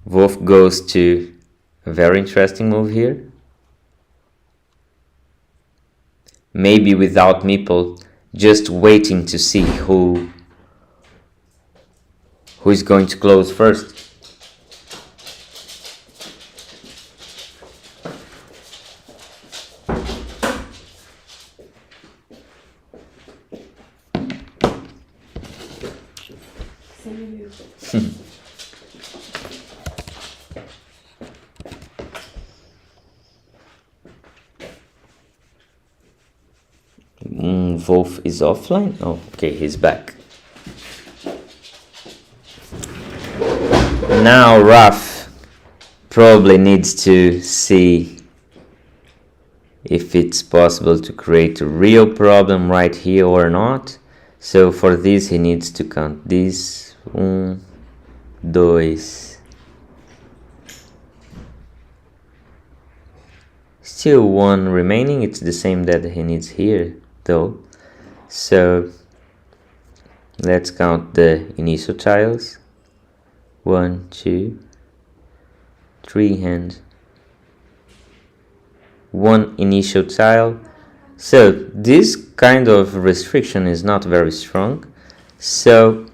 Wolf goes to a very interesting move here. Maybe without meeple, just waiting to see who is going to close first. Wolf is offline. Oh, okay, he's back. Now Raf probably needs to see if it's possible to create a real problem right here or not. So for this he needs to count this. 1, 2. Still one remaining. It's the same that he needs here though. So let's count the initial tiles. 1, 2, 3 hands. One initial tile. So this kind of restriction is not very strong. So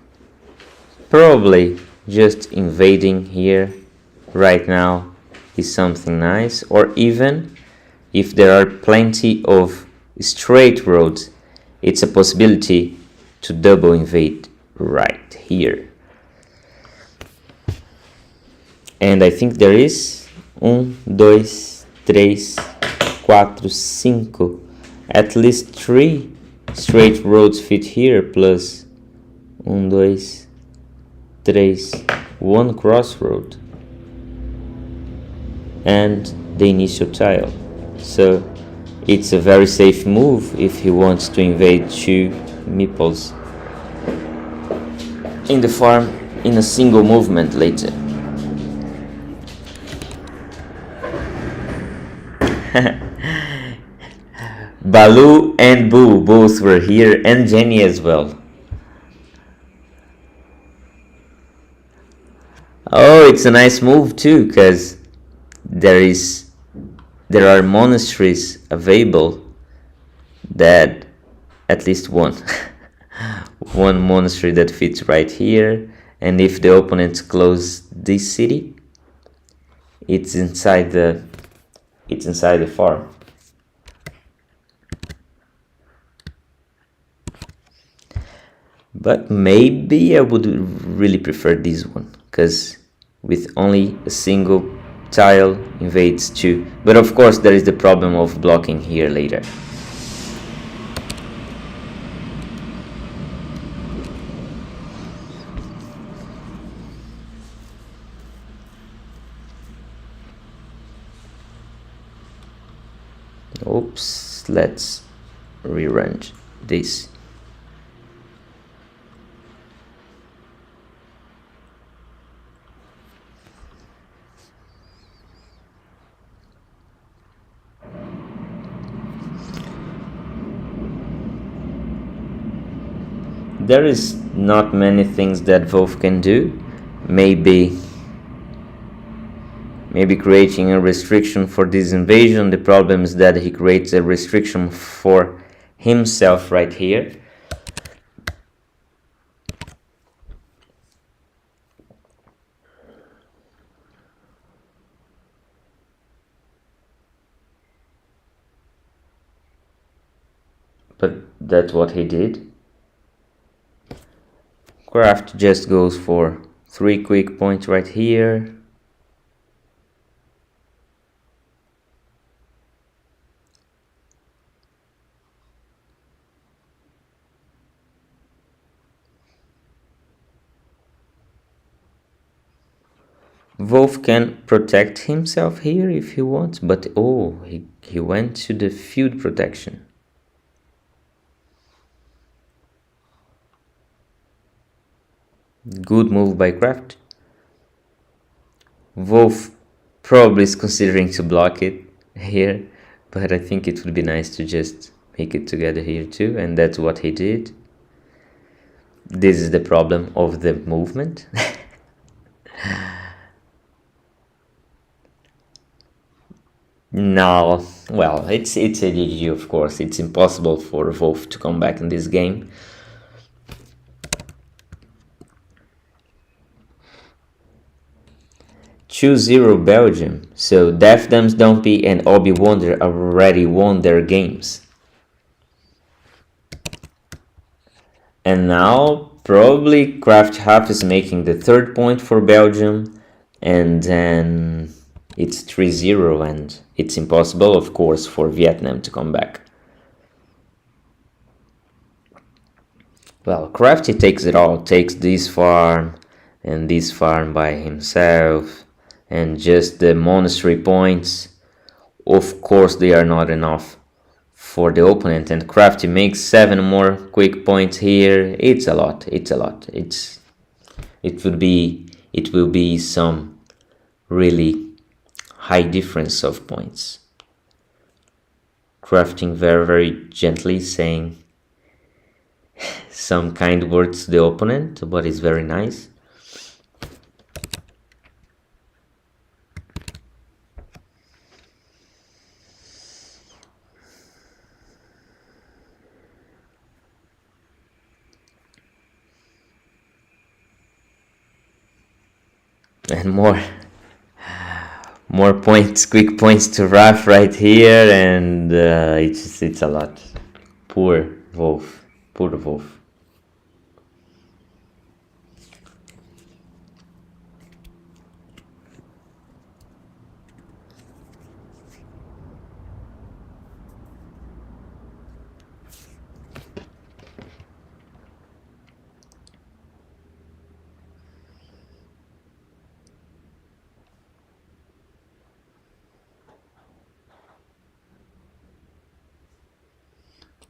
probably just invading here right now is something nice. Or even if there are plenty of straight roads, it's a possibility to double invade right here. And I think there is 1, 2, 3, 4, 5. At least 3 straight roads fit here, plus 1, 2, 3, 1 crossroad and the initial tile. So it's a very safe move if he wants to invade 2 meeples in the farm in a single movement later. Baloo and Boo both were here, and Jenny as well. Oh, it's a nice move too, because there are monasteries available, that at least one one monastery that fits right here, and if the opponents close this city, it's inside the farm. But maybe I would really prefer this one, because with only a single tile invades 2. But of course there is the problem of blocking here later. Oops, let's rearrange this. There is not many things that Wolf can do. Maybe creating a restriction for this invasion. The problem is that he creates a restriction for himself right here. But that's what he did. Craft just goes for 3 quick points right here. Wolf can protect himself here if he wants, but oh, he went to the field protection. Good move by Craft. Wolf probably is considering to block it here, but I think it would be nice to just make it together here too, and that's what he did. This is the problem of the movement. No, well, it's a GG, of course. It's impossible for Wolf to come back in this game. Choose 0 Belgium. So Def Dams Dumpy and Obi Wonder already won their games. And now probably Craft Half is making the 3rd point for Belgium, and then it's 3-0, and it's impossible, of course, for Vietnam to come back. Well, Crafty takes it all, takes this farm and this farm by himself, and just the monastery points. Of course, they are not enough for the opponent, and Crafty makes 7 more quick points here. It's a lot. It's a lot. It will be some really high difference of points. Crafting very gently, saying some kind words to the opponent, but it's very nice. And more points, quick points to Raf right here, and it's a lot. Poor Wolf. Poor Wolf.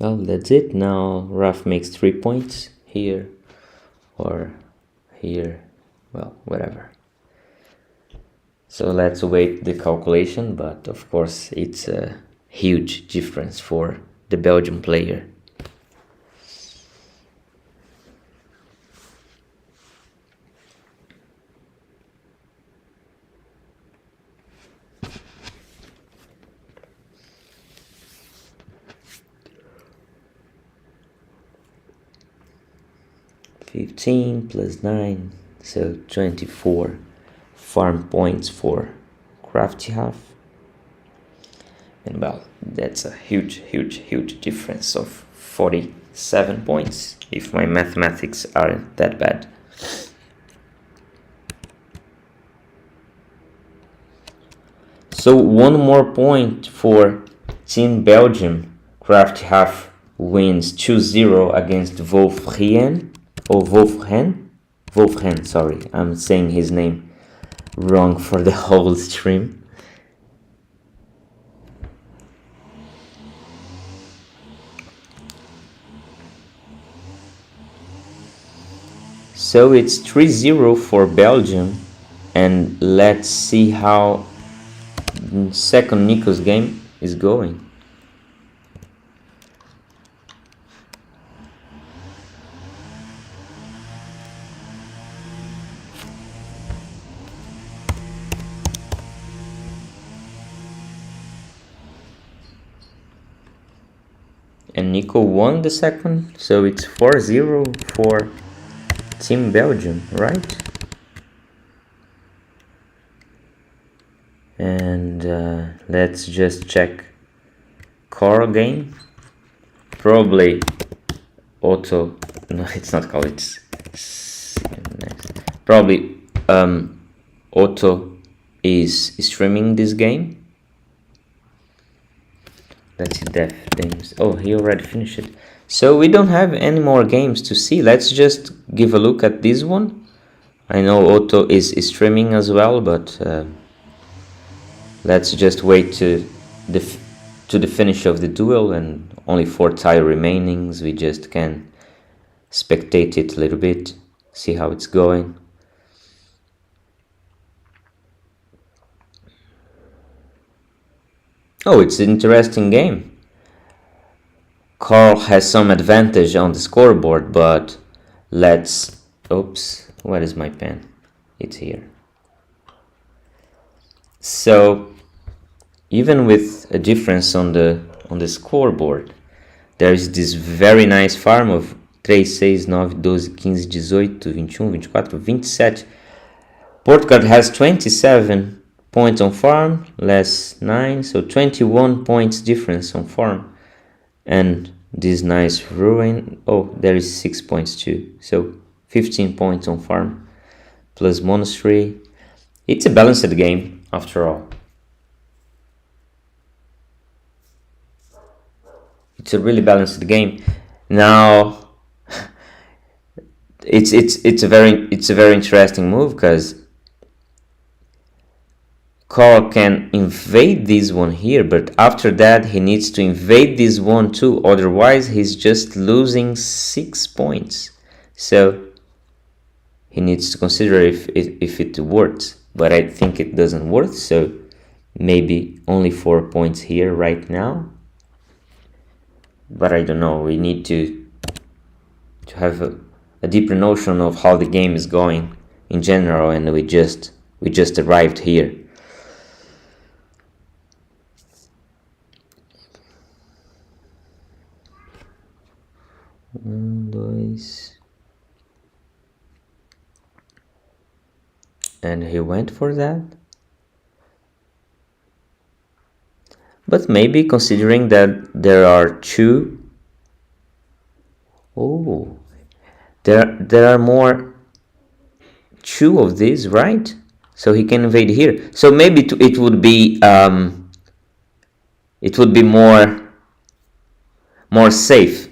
Well, that's it. Now Raf makes 3 points here or here, well, whatever. So let's await the calculation, but of course it's a huge difference for the Belgian player. (15 plus 9), so 24 farm points for Crafty Half. And well, that's a huge difference of 47 points, if my mathematics aren't that bad. So 1 more point for Team Belgium. Crafty Half wins 2-0 against Wolfren. Wolfren, sorry, I'm saying his name wrong for the whole stream. So it's 3-0 for Belgium, and let's see how second Nico's game is going. And Nico won the second, so it's 4-0 for Team Belgium, right? And let's just check core game. Probably auto, no, it's not called, it's probably auto is streaming this game. Let's see Def games. Oh, he already finished it. So we don't have any more games to see. Let's just give a look at this one. I know Otto is streaming as well, but let's just wait to the finish of the duel, and only 4 tie remaining. We just can spectate it a little bit, see how it's going. Oh, it's an interesting game. Carl has some advantage on the scoreboard, but let's... Oops, where is my pen? It's here. So, even with a difference on the scoreboard, there is this very nice farm of 3, 6, 9, 12, 15, 18, 21, 24, 27. Portugal has 27 points on farm, less 9, so 21 points difference on farm. And this nice ruin, oh, there is 6 points too, so 15 points on farm, plus monastery. It's a balanced game, after all. It's a really balanced game. Now, it's a very interesting move because Carl can invade this one here, but after that he needs to invade this one too, otherwise he's just losing 6 points. So he needs to consider if it works, but I think it doesn't work, so maybe only 4 points here right now. But I don't know, we need to have a deeper notion of how the game is going in general, and we just arrived here. And he went for that. But maybe considering that there are two. Oh, there are more two of these, right? So he can invade here. So maybe it would be more safe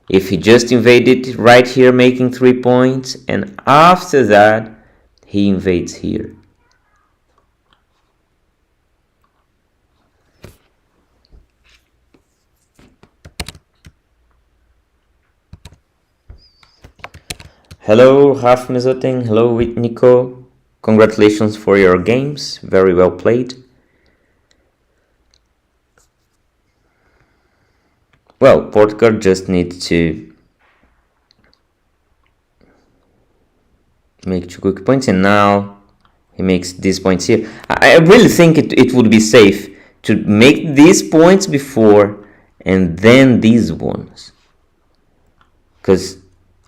if he just invaded right here, making 3 points, and after that he invades here. Hello, Half Mesoting. Hello, Wtcoc. Congratulations for your games. Very well played. Well, Portugal just needs to make 2 quick points, and now he makes these points here. I really think it would be safe to make these points before and then these ones, because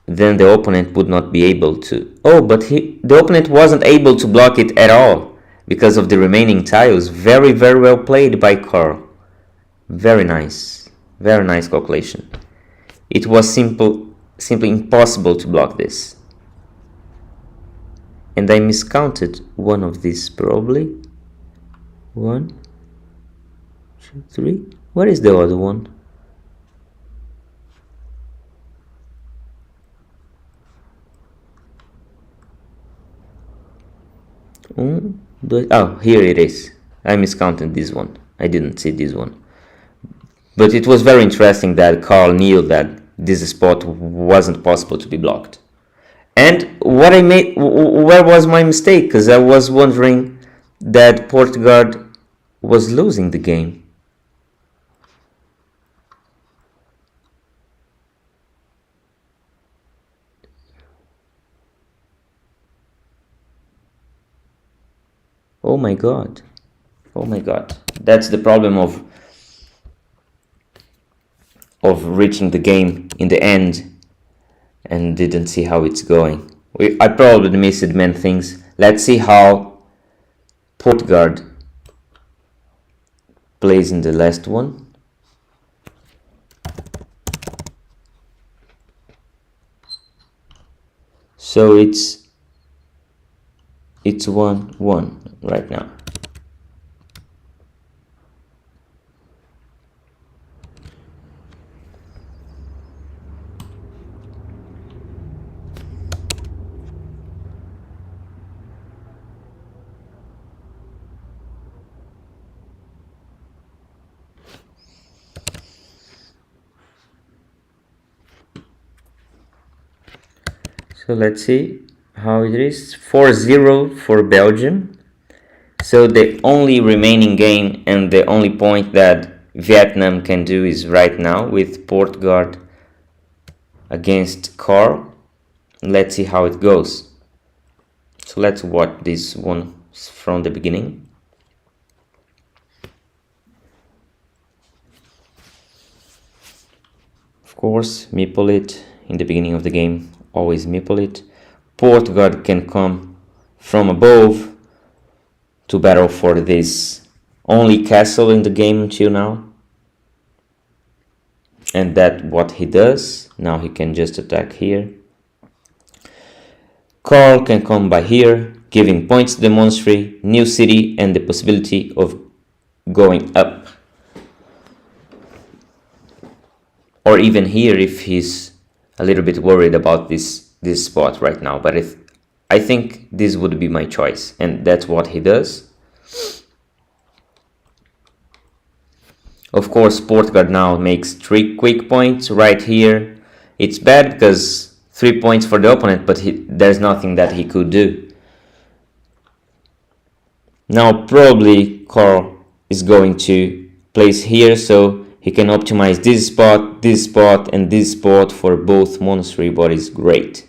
then the opponent would not be able to. Oh, but the opponent wasn't able to block it at all because of the remaining tiles. Very, very well played by Carl. Very nice calculation. It was simply impossible to block this. And I miscounted one of these probably. 1, 2, 3. Where is the other one? Oh, here it is. I miscounted this one. I didn't see this one. But it was very interesting that Carl knew that this spot wasn't possible to be blocked. And where was my mistake? Because I was wondering that Portugal was losing the game. Oh my god. That's the problem of reaching the game in the end and didn't see how it's going. I probably missed many things. Let's see how Portugal plays in the last one. So it's 1-1 right now. So let's see how it is. 4-0 for Belgium. So the only remaining game and the only point that Vietnam can do is right now with Portugal against Carl. Let's see how it goes. So let's watch this one from the beginning. Of course, meeple it in the beginning of the game. Always meeple it. Portugal can come from above to battle for this only castle in the game until now. And that's what he does. Now he can just attack here. Carl can come by here, giving points to the monastery, new city, and the possibility of going up. Or even here if he's a little bit worried about this this spot right now, but if I think this would be my choice, and that's what he does. Of course, Portugal now makes 3 quick points right here. It's bad because 3 points for the opponent, but there's nothing that he could do. Now probably Carl is going to place here so he can optimize this spot, and this spot for both monastery, but is great.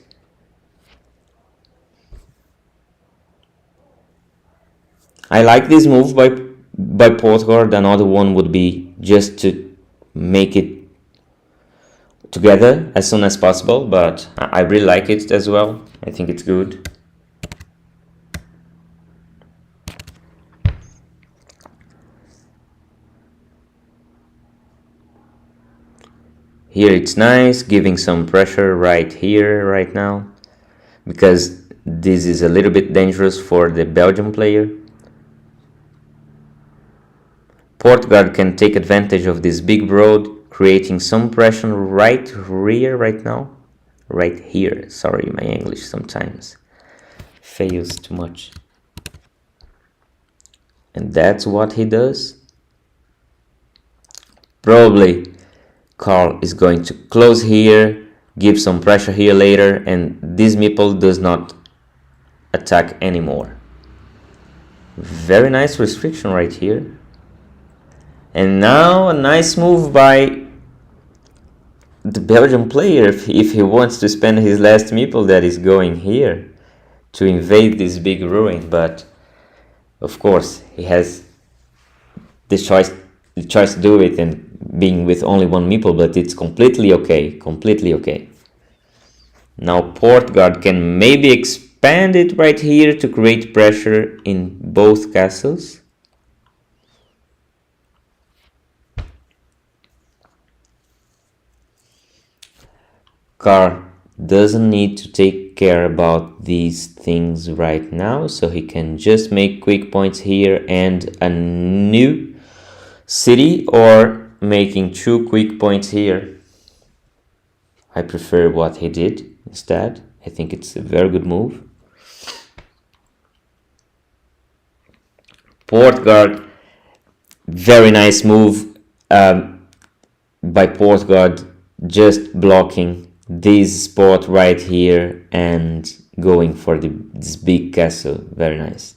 I like this move by Portugal. Another one would be just to make it together as soon as possible, but I really like it as well. I think it's good. Here it's nice, giving some pressure right here, right now, because this is a little bit dangerous for the Belgian player. Portugal can take advantage of this big road, creating some pressure right here, right now. Right here, sorry, my English sometimes fails too much. And that's what he does. Probably Carl is going to close here, give some pressure here later, and this meeple does not attack anymore. Very nice restriction right here. And now a nice move by the Belgian player if he wants to spend his last meeple that is going here to invade this big ruin, but of course he has the choice to do it and being with only one meeple, but it's completely okay. Now Portugal can maybe expand it right here to create pressure in both castles. Carl doesn't need to take care about these things right now, so he can just make quick points here and a new city, or making 2 quick points here. I prefer what he did instead. I think it's a very good move. Portugal, very nice move by Portugal, just blocking this spot right here and going for this big castle. Very nice.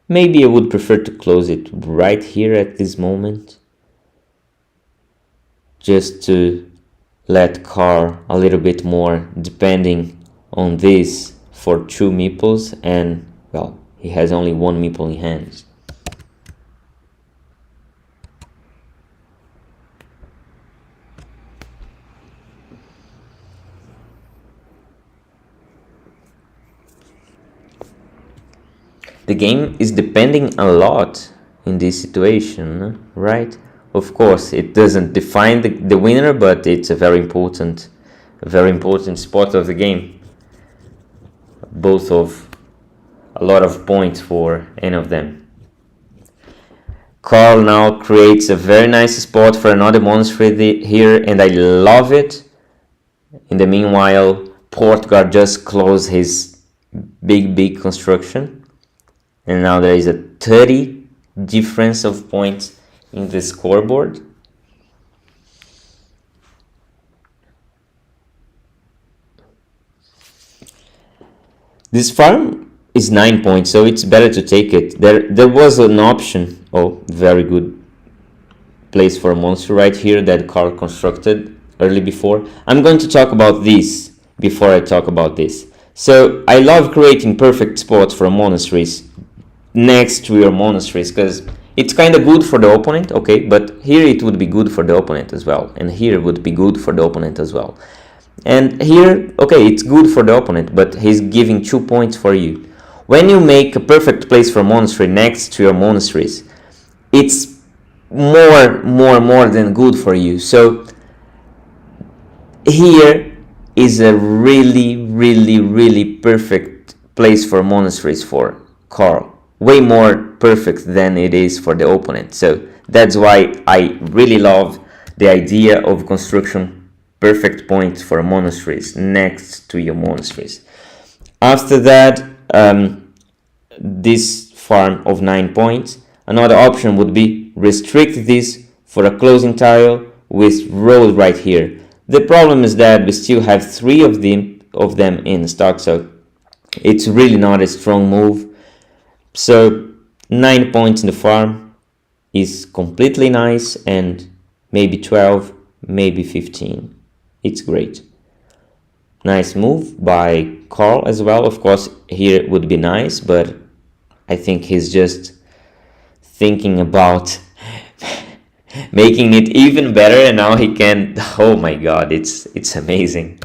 Maybe I would prefer to close it right here at this moment, just to let Carl a little bit more depending on this for 2 meeples, and well, he has only 1 meeple in hands. The game is depending a lot in this situation, right? Of course, it doesn't define the winner, but it's a very important spot of the game. Both of a lot of points for any of them. Carl now creates a very nice spot for another monastery here, and I love it. In the meanwhile, Portugal just closed his big construction. And now there is a 30 difference of points in the scoreboard. This farm is 9 points, so it's better to take it. There was an option. Oh, very good place for a monster right here that Carl constructed early before. I'm going to talk about this before I talk about this. So I love creating perfect spots for monasteries next to your monasteries, because it's kind of good for the opponent, okay, but here it would be good for the opponent as well, and here would be good for the opponent as well, and here, okay, it's good for the opponent, but he's giving 2 points for you. When you make a perfect place for a monastery next to your monasteries, it's more than good for you. So here is a really perfect place for monasteries for Carl. way more perfect than it is for the opponent. So that's why I really love the idea of construction perfect points for monasteries next to your monasteries. After that, this farm of 9 points, another option would be restrict this for a closing tile with road right here. The problem is that we still have 3 of them in stock, so it's really not a strong move. So 9 points in the farm is completely nice, and maybe 12, maybe 15. It's great. Nice move by Carl as well. Of course, here it would be nice, but I think he's just thinking about making it even better, and now he can. Oh my god, it's amazing.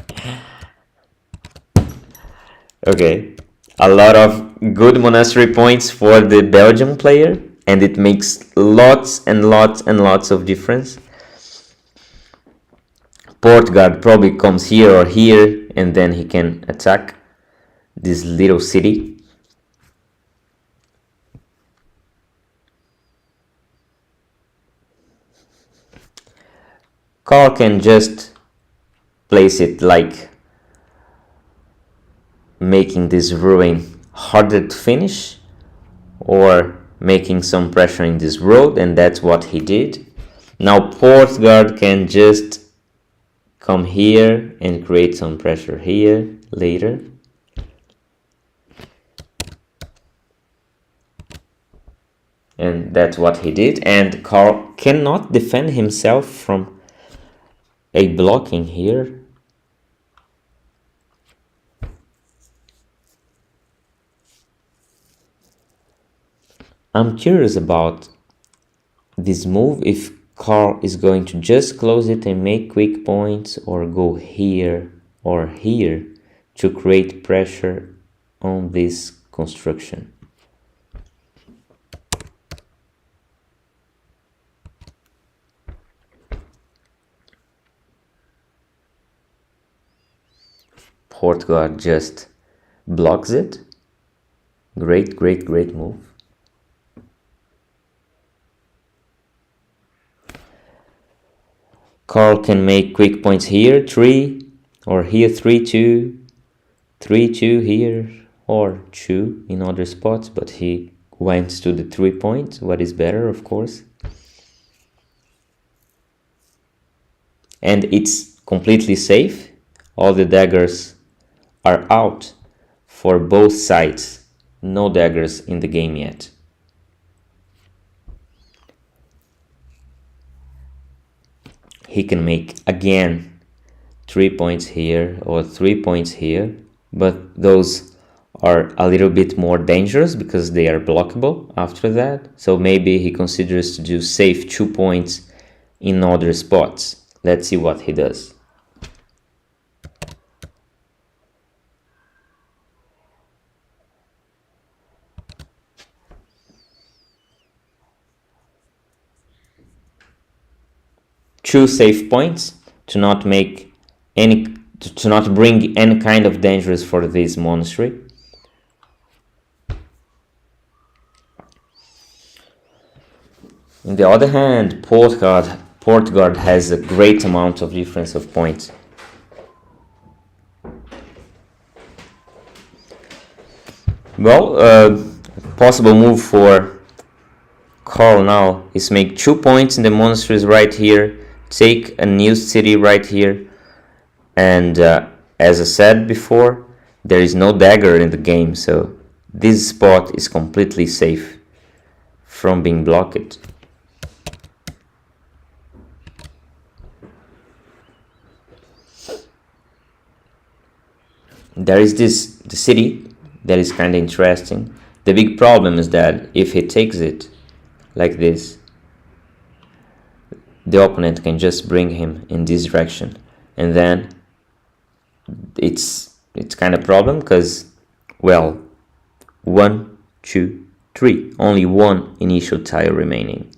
Okay, a lot of good monastery points for the Belgian player, and it makes lots and lots and lots of difference. Port guard probably comes here or here, and then he can attack this little city. Carl can just place it like making this ruin harder to finish, or making some pressure in this road, and that's what he did. Now port guard can just come here and create some pressure here later. And that's what he did, and Carl cannot defend himself from a blocking here. I'm curious about this move, if Carl is going to just close it and make quick points, or go here or here to create pressure on this construction. Port guard just blocks it. Great, great, great move. Carl can make quick points here, 3, or here 3, 2, 3, 2 here, or 2 in other spots, but he went to the 3 points, what is better, of course. And it's completely safe. All the daggers are out for both sides. No daggers in the game yet. He can make again 3 points here or 3 points here, but those are a little bit more dangerous because they are blockable after that. So maybe he considers to do safe 2 points in other spots. Let's see what he does. Two safe points to not make any, to not bring any kind of dangers for this monastery. On the other hand, port guard has a great amount of difference of points. Well, possible move for Carl now is make 2 points in the monasteries right here, take a new city right here, and as I said before, there is no dagger in the game, so this spot is completely safe from being blocked. There is the city that is kind of interesting. The big problem is that if he takes it like this, the opponent can just bring him in this direction, and then it's kind of problem because, well, 1, 2, 3, only one initial tile remaining.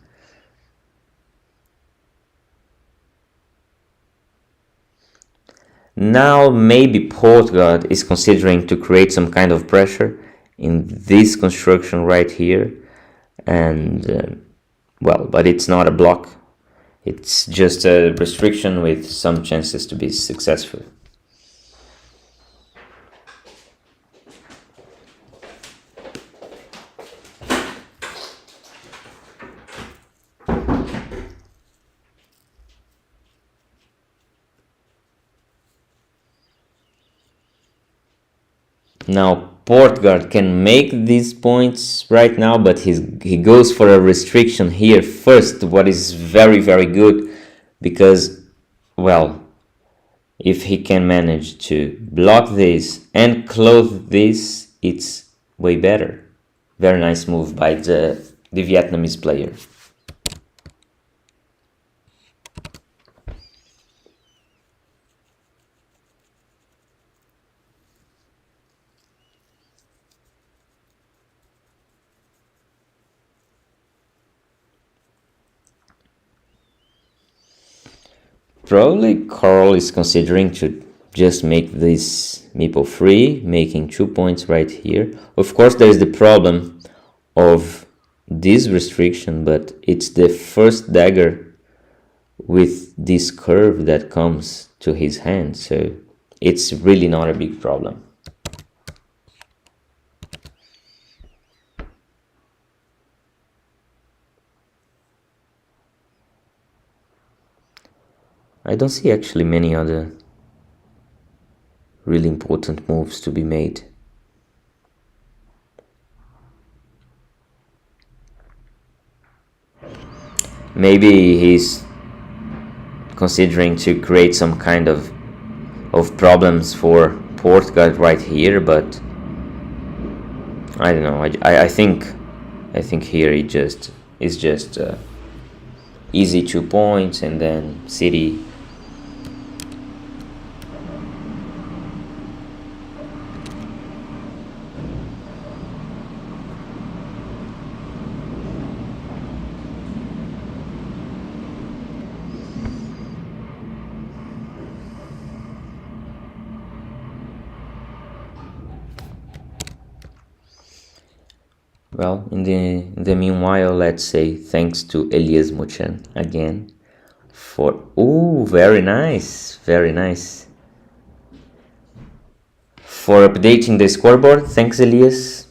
Now maybe port guard is considering to create some kind of pressure in this construction right here, and well, but it's not a block. It's just a restriction with some chances to be successful. Now Portgard can make these points right now, but he goes for a restriction here first, what is very good, because, well, if he can manage to block this and close this, it's way better. Very nice move by the Vietnamese player. Probably Carl is considering to just make this meeple free, making 2 points right here. Of course, there is the problem of this restriction, but it's the first dagger with this curve that comes to his hand, so it's really not a big problem. I don't see actually many other really important moves to be made. Maybe he's considering to create some kind of problems for Portgard right here, but I don't know. I think here it just is just easy 2 points, and then city. Well, in the meanwhile, let's say thanks to Elias Mochan again for very nice for updating the scoreboard. Thanks, Elias.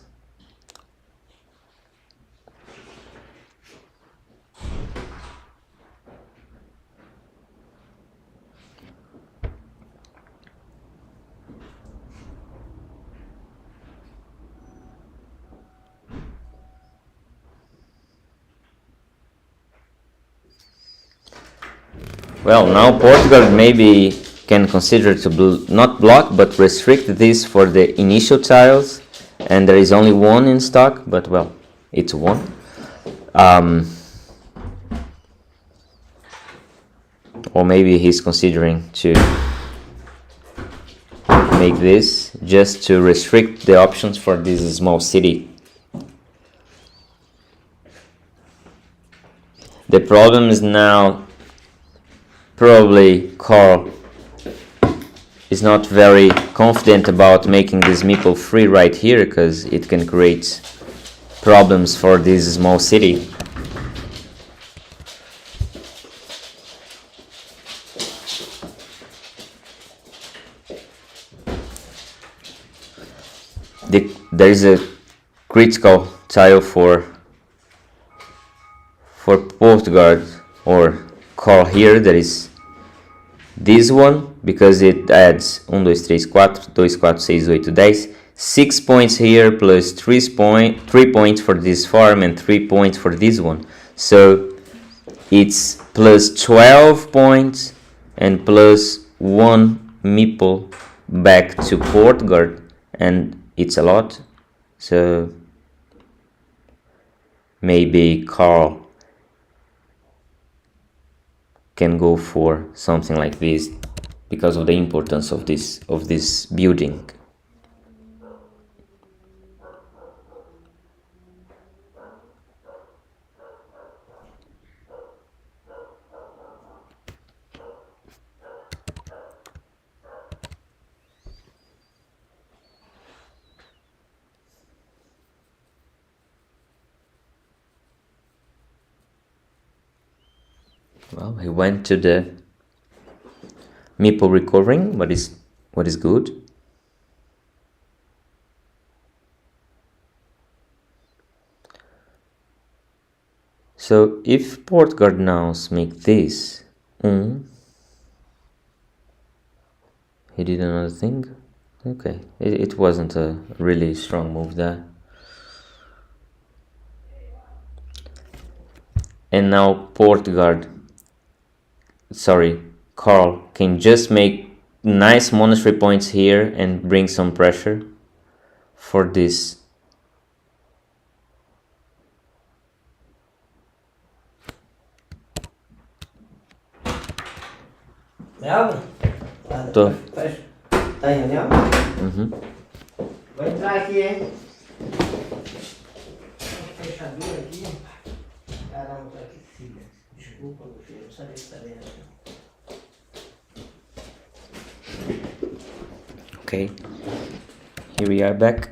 Well, now Portugal maybe can consider to not block but restrict this for the initial tiles, and there is only one in stock, but well, it's one. Or maybe he's considering to make this just to restrict the options for this small city. The problem is now probably Carl is not very confident about making this meeple free right here, because it can create problems for this small city. There is a critical tile for Portugal or Carl here, that is this one, because it adds 1, 2, 3, 4, 2, 4, 6, 8, 10, 6 points here plus 3 points for this farm and 3 points for this one. So it's plus 12 points and plus 1 meeple back to Portugal, and it's a lot. So maybe Carl can go for something like this because of the importance of this building. Well, he went to the meeple recovering, what is good. So if Portgard now make this, he did another thing. Okay, it wasn't a really strong move there. And now Carl can just make nice monastery points here and bring some pressure for this. Tô. Tá em reunião? Vou entrar aqui, hein? Fechadura aqui. Caramba, tá aqui, filha. Desculpa, meu filho, não sabia que tá dentro. Okay, here we are back.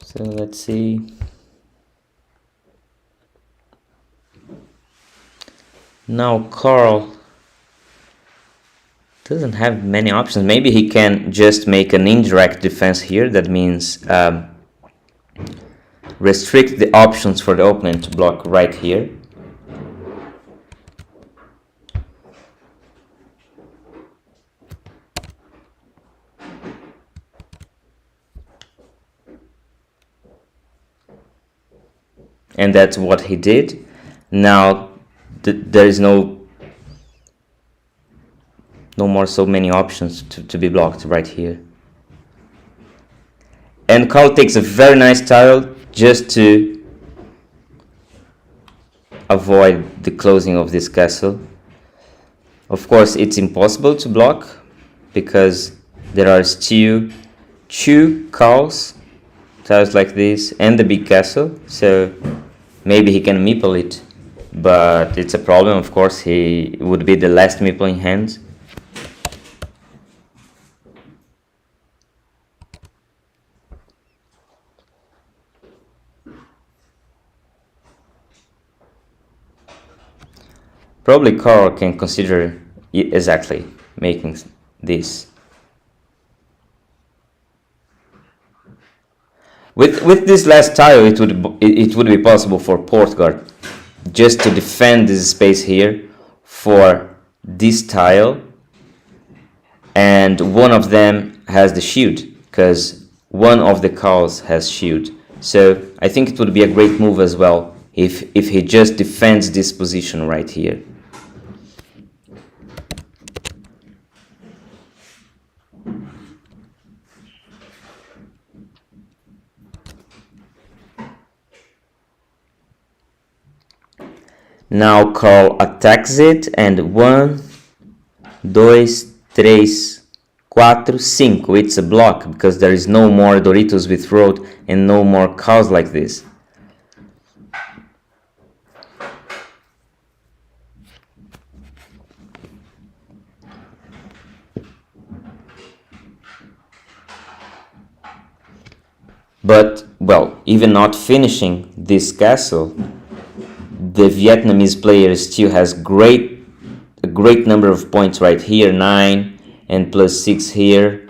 So let's see. Now Carl doesn't have many options. Maybe he can just make an indirect defense here. That means restrict the options for the opponent to block right here. And that's what he did. Now there is no more so many options to be blocked right here. And Carl takes a very nice tile just to avoid the closing of this castle. Of course, it's impossible to block because there are still two tiles like this and the big castle, so maybe he can meeple it, but it's a problem. Of course, he would be the last meeple in hand. Probably Carl can consider exactly making this. With this last tile, it would be possible for Portgard just to defend this space here for this tile, and one of them has the shield because one of the cows has shield. So I think it would be a great move as well if he just defends this position right here. Now Carl attacks it, and 1, 2, 3, 4, 5. It's a block because there is no more Doritos with road and no more cows like this. But, well, even not finishing this castle, the Vietnamese player still has a great number of points right here, 9 and plus 6 here,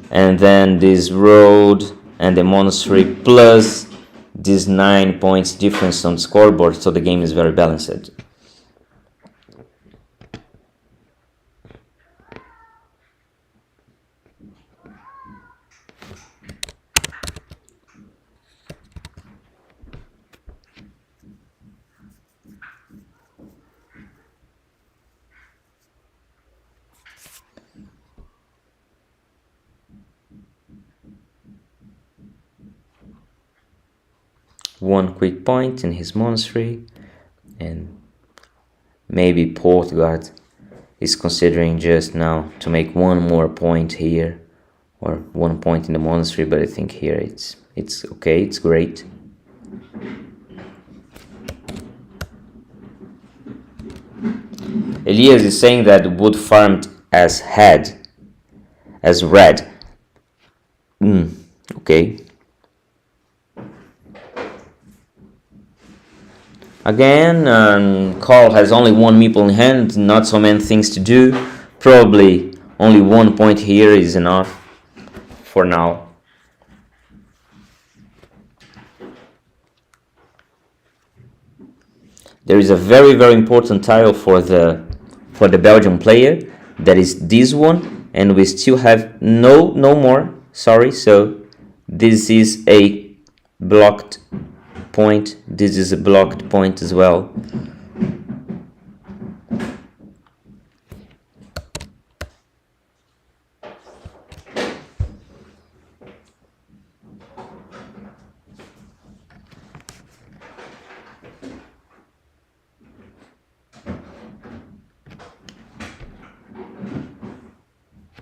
and then this road and the monastery plus this 9 points difference on scoreboard, so the game is very balanced. One quick point in his monastery, and maybe Portgard is considering just now to make one more point here, or 1 point in the monastery, but I think here it's okay, it's great. Elias is saying that wood farmed as red. Okay. Again, Carl has only one meeple in hand, not so many things to do. Probably only 1 point here is enough for now. There is a very important tile for the Belgian player. That is this one, and we still have no more. Sorry, so this is a blocked point. This is a blocked point as well.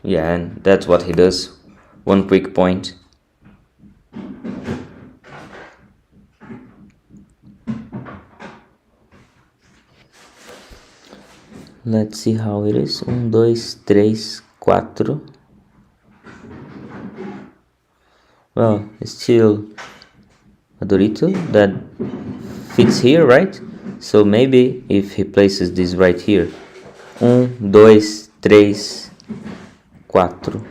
Yeah, and that's what he does. One quick point. Let's see how it is. 1, 2, 3, 4. Well, it's still a Dorito that fits here, right? So maybe if he places this right here. 1, 2, 3, 4, 5.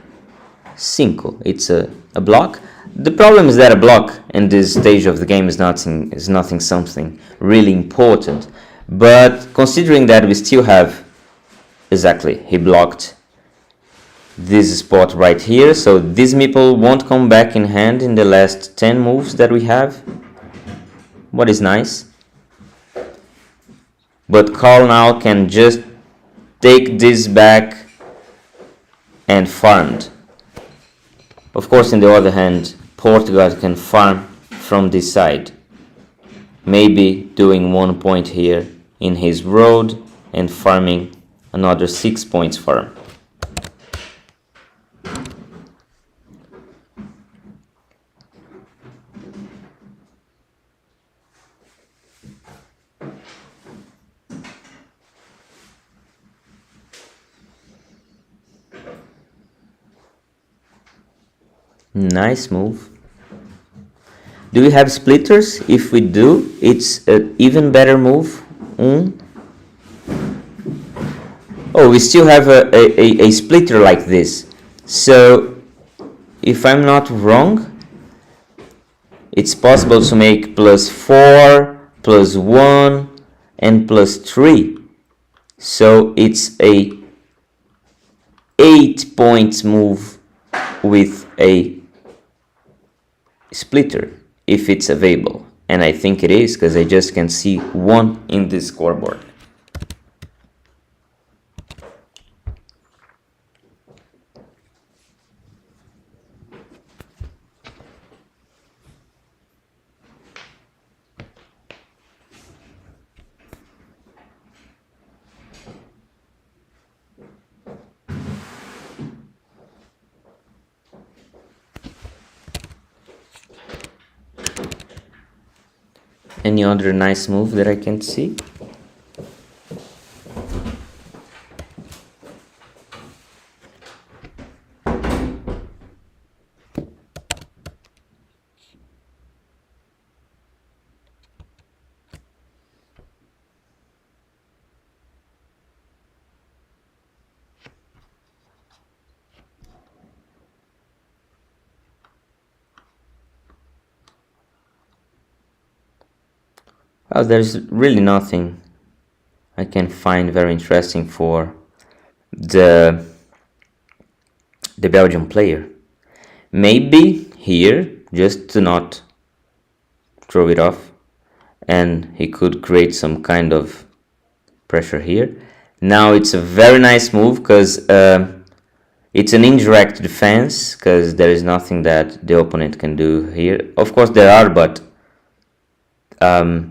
It's a block. The problem is that a block in this stage of the game is nothing something really important. But considering that we still have, exactly, he blocked this spot right here, so this meeple won't come back in hand in the last 10 moves that we have, what is nice. But Carl now can just take this back and farm. Of course, on the other hand, Portugal can farm from this side, maybe doing 1 point here in his road and farming another 6 points for him. Nice move. Do we have splitters? If we do, it's an even better move. Oh, we still have a splitter like this. So, if I'm not wrong, it's possible to make +4, +1, and +3. So, it's a 8 points move with a splitter if it's available, and I think it is because I just can see 1 in this scoreboard. Any other nice move that I can see? Well, there's really nothing I can find very interesting for the Belgian player. Maybe here, just to not throw it off, and he could create some kind of pressure here. Now it's a very nice move because it's an indirect defense, because there is nothing that the opponent can do here. Of course there are, but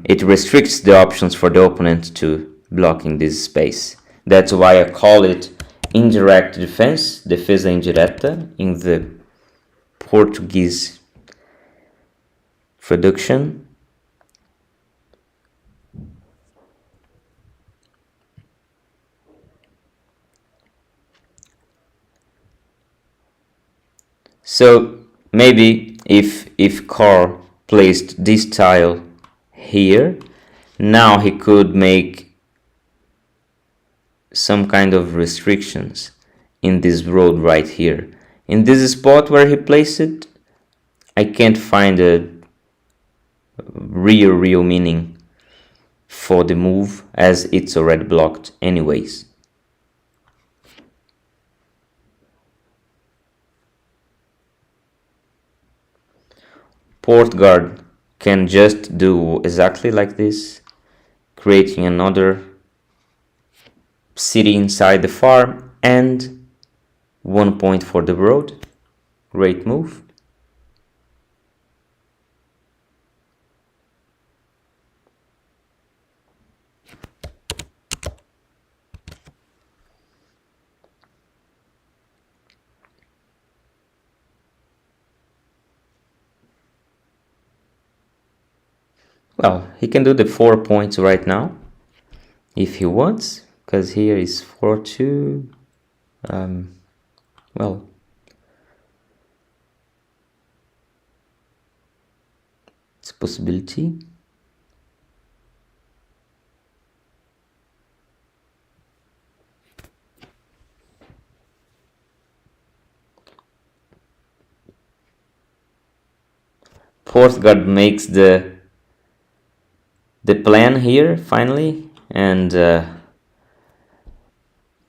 it restricts the options for the opponent to blocking this space. That's why I call it indirect defense, defesa indireta, in the Portuguese traduction. So maybe if Carl placed this tile here, Now he could make some kind of restrictions in this road right here. In this spot where he placed it, I can't find a real meaning for the move, as it's already blocked anyways. Port guard can just do exactly like this, creating another city inside the farm and 1 point for the road. Great move. Well, he can do the 4 points right now if he wants, because here is 4-2. Well, it's a possibility. Port guard makes the plan here finally, and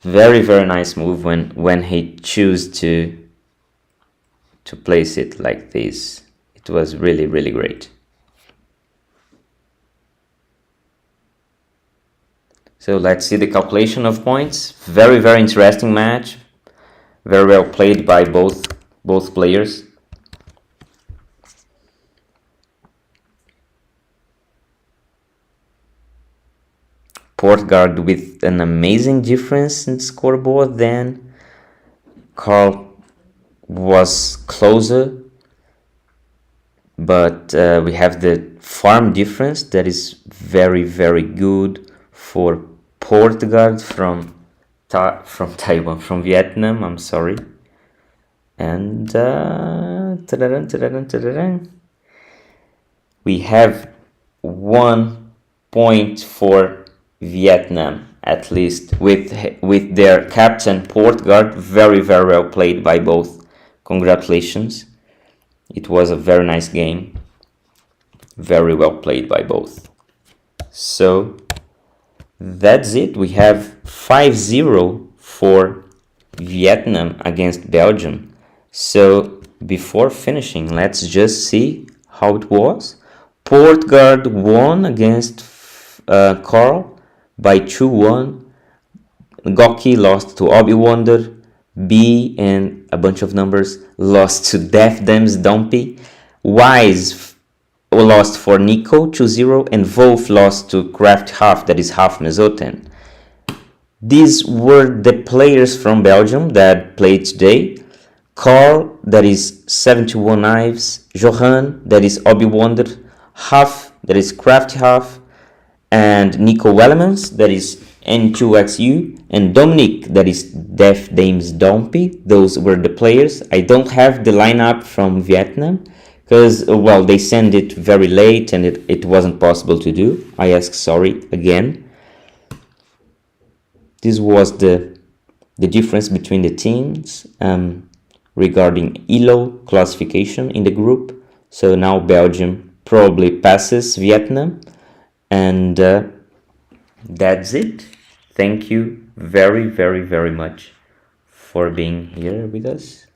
very nice move when he choose to place it like this. It was really great. So let's see the calculation of points. Very interesting match, very well played by both players. Port guard with an amazing difference in scoreboard. Then Carl was closer, but we have the farm difference that is very good for Port guard from Taiwan, from Vietnam, I'm sorry. And we have 1 point for Vietnam, at least, with their captain Port guard. Very well played by both. Congratulations. It was a very nice game. Very well played by both. So that's it. We have 5-0 for Vietnam against Belgium. So before finishing, let's just see how it was. Port guard won against Carl by 2-1. Goki lost to Obi Wonder. B and a bunch of numbers lost to Def Dems Dumpy. Wise lost for Nico 2-0, and Wolf lost to Craft Half, that is Half Mesoten. These were the players from Belgium that played today. Carl, that is 71 Knives. Johan, that is Obi Wonder. Half, that is Craft Half. And Nico Wellemans, that is N2XU, and Dominic, that is Def Dames Dumpy. Those were the players. I don't have the lineup from Vietnam because, well, they sent it very late and it wasn't possible to do. I ask sorry again. This was the difference between the teams regarding ELO classification in the group. So now Belgium probably passes Vietnam. And that's it. Thank you very much for being here with us.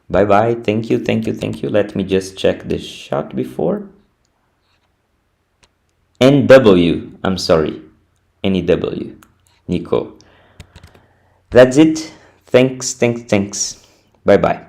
Bye. Thank you. Let me just check the shot before. NW. I'm sorry. NEW. Nico. That's it. Thanks. Bye.